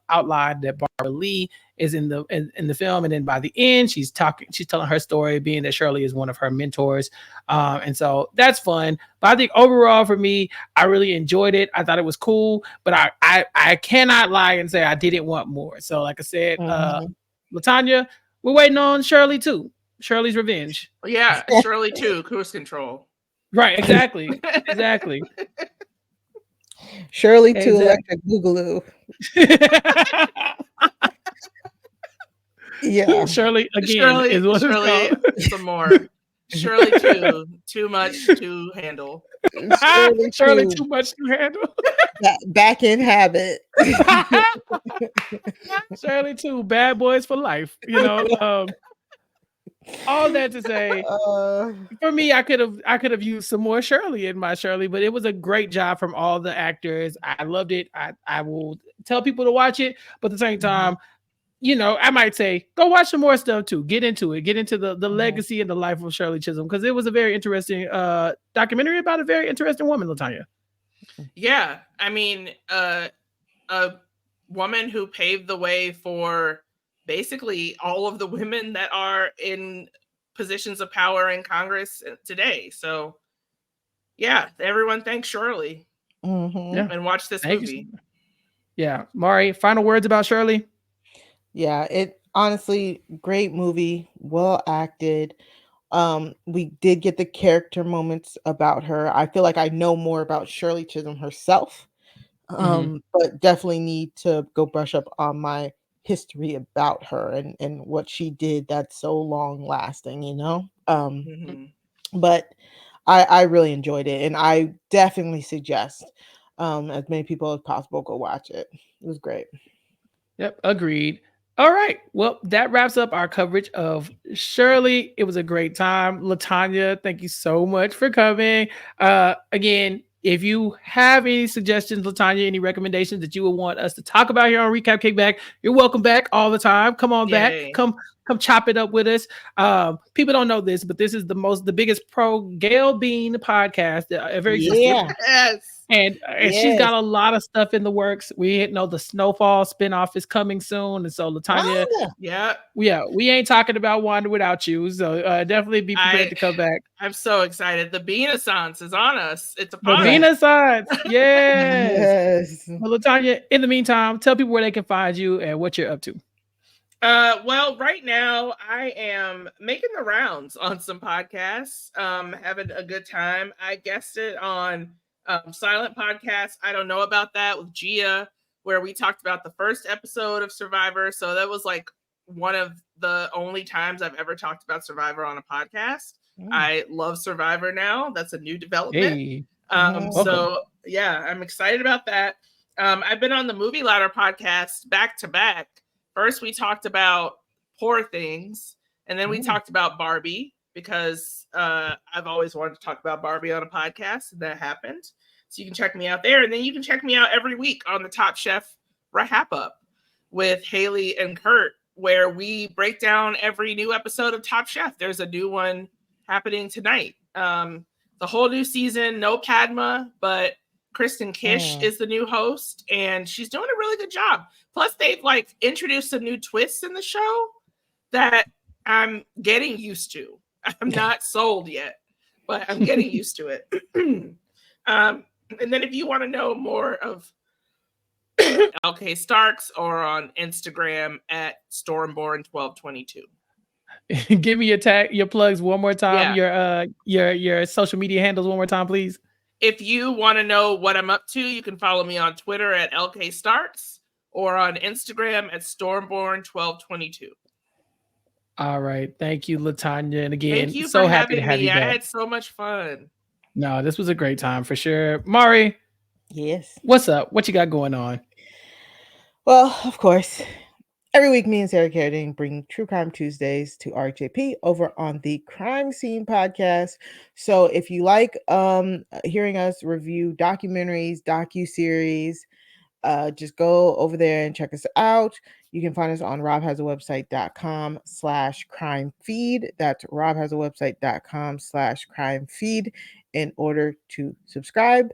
outlined that Barbara Lee is in the film, and then by the end, she's telling her story, being that Shirley is one of her mentors, and so that's fun. But I think overall, for me, I really enjoyed it. I thought it was cool, but I cannot lie and say I didn't want more. So, like I said, LaTonya, we're waiting on Shirley too. Shirley's Revenge. Yeah, Shirley too. Cruise Control. Right. Exactly. Exactly. Shirley to Electric Boogaloo. Yeah, Shirley again is what Shirley it's called. some more. Shirley too much to handle. Shirley too much to handle. Back in habit. Shirley too, bad boys for life. All that to say, for me, I could have used some more Shirley in my Shirley, but it was a great job from all the actors. I loved it. I will tell people to watch it, but at the same time, I might say go watch some more stuff too. Get into it. Get into the legacy and the life of Shirley Chisholm, because it was a very interesting documentary about a very interesting woman, LaTonya. Yeah, I mean, a woman who paved the way for basically all of the women that are in positions of power in Congress today. So, yeah, everyone thanks Shirley. And watch this movie. Yeah, Mari, final words about Shirley? Yeah, it honestly, great movie, well acted. We did get the character moments about her. I feel like I know more about Shirley Chisholm herself, but definitely need to go brush up on my history about her and what she did that's so long lasting, But I really enjoyed it, and I definitely suggest as many people as possible go watch it. It was great. Yep, agreed. All right. Well, that wraps up our coverage of Shirley. It was a great time. LaTonya, thank you so much for coming. Again, if you have any suggestions, LaTonya, any recommendations that you would want us to talk about here on Recap Kickback, you're welcome back all the time. Come on back. Come chop it up with us. People don't know this, but this is the biggest pro Gail Bean podcast that ever existed. Yes. And she's got a lot of stuff in the works. We know the Snowfall spinoff is coming soon. And so LaTonya, we ain't talking about Wanda without you. So definitely be prepared to come back. I'm so excited. The Bean-a-sance is on us. It's upon us. The Bean-a-sance. Yes. Well, LaTonya, in the meantime, tell people where they can find you and what you're up to. Well, right now I am making the rounds on some podcasts, having a good time. I guested on Silent Podcast. I don't know about that with Gia, where we talked about the first episode of Survivor. So that was like one of the only times I've ever talked about Survivor on a podcast. I love Survivor now. That's a new development. Hey. So yeah, I'm excited about that. I've been on the Movie Ladder podcast back to back. First, we talked about Poor Things, and then we talked about Barbie, because I've always wanted to talk about Barbie on a podcast, and that happened. So you can check me out there. And then you can check me out every week on the Top Chef Wrap Up with Haley and Kurt, where we break down every new episode of Top Chef. There's a new one happening tonight. The whole new season, no Padma, but Kristen Kish is the new host, and she's doing a really good job. Plus, they've introduced some new twists in the show that I'm getting used to. I'm not sold yet, but I'm getting used to it. And then if you want to know more of LK Starks, or on Instagram at Stormborn1222. Give me your plugs one more time. Yeah. Your social media handles one more time, please. If you want to know what I'm up to, you can follow me on Twitter at LK Starks or on Instagram at Stormborn1222. All right. Thank you, LaTonya. And again, Thank you so for happy to having have me. you I back. had so much fun. No, this was a great time for sure. Mari, Yes. what's up? What you got going on? Well, of course, every week me and Sarah Carradine bring True Crime Tuesdays to RJP over on the Crime Scene podcast. So if you like hearing us review documentaries, docu-series, just go over there and check us out. You can find us on robhasawebsite.com/crime feed. That's robhasawebsite.com/crime feed in order to subscribe.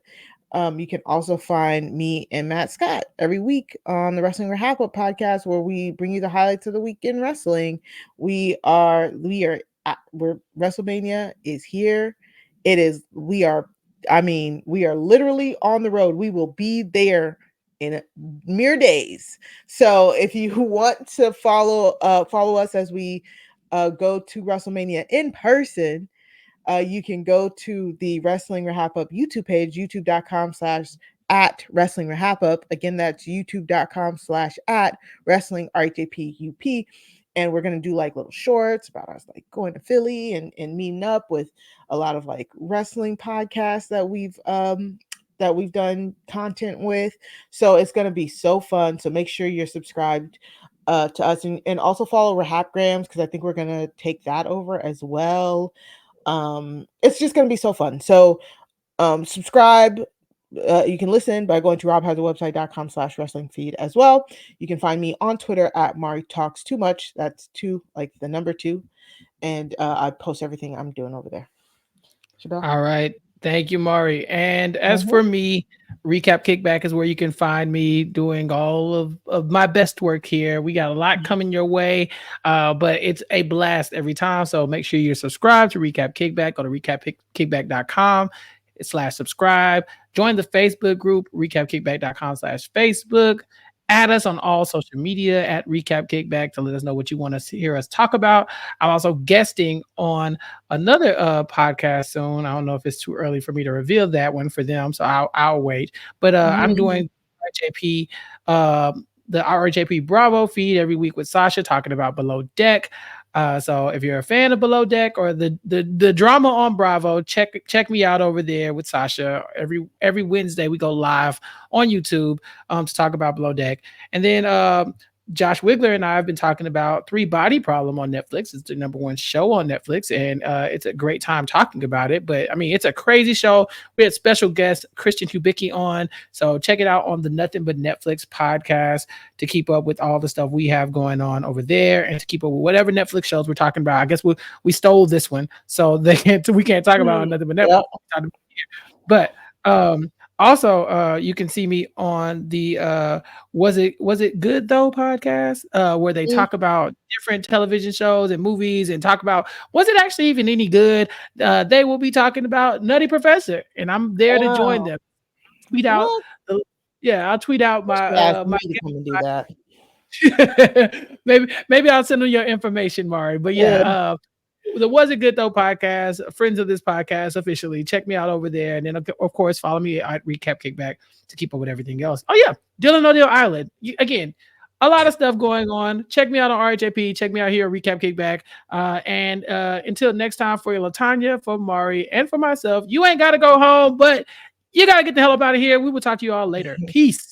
You can also find me and Matt Scott every week on the Wrestling Recap podcast, where we bring you the highlights of the week in wrestling. We're WrestleMania is here. We are literally on the road. We will be there in mere days. So if you want to follow us as we go to WrestleMania in person, you can go to the Wrestling Wrap Up YouTube page, youtube.com/@Wrestling Wrap Up. Again, that's youtube.com/@WrestlingRJPUP. And we're going to do like little shorts about us like going to Philly and meeting up with a lot of like wrestling podcasts that we've done content with. So it's going to be so fun. So make sure you're subscribed to us, and also follow Rahapgrams, because I think we're going to take that over as well. It's just going to be so fun. So subscribe. You can listen by going to robhasawebsite.com/wrestling feed as well. You can find me on Twitter at Mari Talks Too Much. That's 2, like the number 2. And I post everything I'm doing over there. Chappell? All right. Thank you, Mari. And as for me, Recap Kickback is where you can find me doing all of my best work here. We got a lot coming your way, but it's a blast every time. So make sure you're subscribed to Recap Kickback. Go to recapkickback.com/subscribe. Join the Facebook group, recapkickback.com/Facebook. Add us on all social media at Recap Kickback to let us know what you want to hear us talk about. I'm also guesting on another podcast soon. I don't know if it's too early for me to reveal that one for them, so I'll wait. But I'm doing RJP, the RJP Bravo feed every week with Sasha, talking about Below Deck. So if you're a fan of Below Deck or the drama on Bravo, check me out over there with Sasha. Every Wednesday we go live on YouTube to talk about Below Deck. And then Josh Wigler and I have been talking about 3 Body Problem on Netflix. It's the #1 show on Netflix, and it's a great time talking about it. But I mean, it's a crazy show. We had special guest Christian Hubicki on, so check it out on the Nothing But Netflix podcast to keep up with all the stuff we have going on over there, and to keep up with whatever Netflix shows we're talking about. I guess we stole this one, so we can't talk about Nothing But Netflix. Yep. But also, you can see me on the Was It Good Though podcast, where they talk about different television shows and movies and talk about, was it actually even any good? They will be talking about Nutty Professor, and I'm there to join them. Tweet out, I'll tweet out my my to come and do that. maybe I'll send them your information, Mari. But yeah. The Was It Good Though podcast, friends of this podcast officially. Check me out over there. And then, of course, follow me at Recap Kickback to keep up with everything else. Oh, yeah. Dylan O'Deal Island. Again, a lot of stuff going on. Check me out on RJP. Check me out here at Recap Kickback. And until next time, for LaTonya, for Mari, and for myself, you ain't got to go home, but you got to get the hell up out of here. We will talk to you all later. Peace.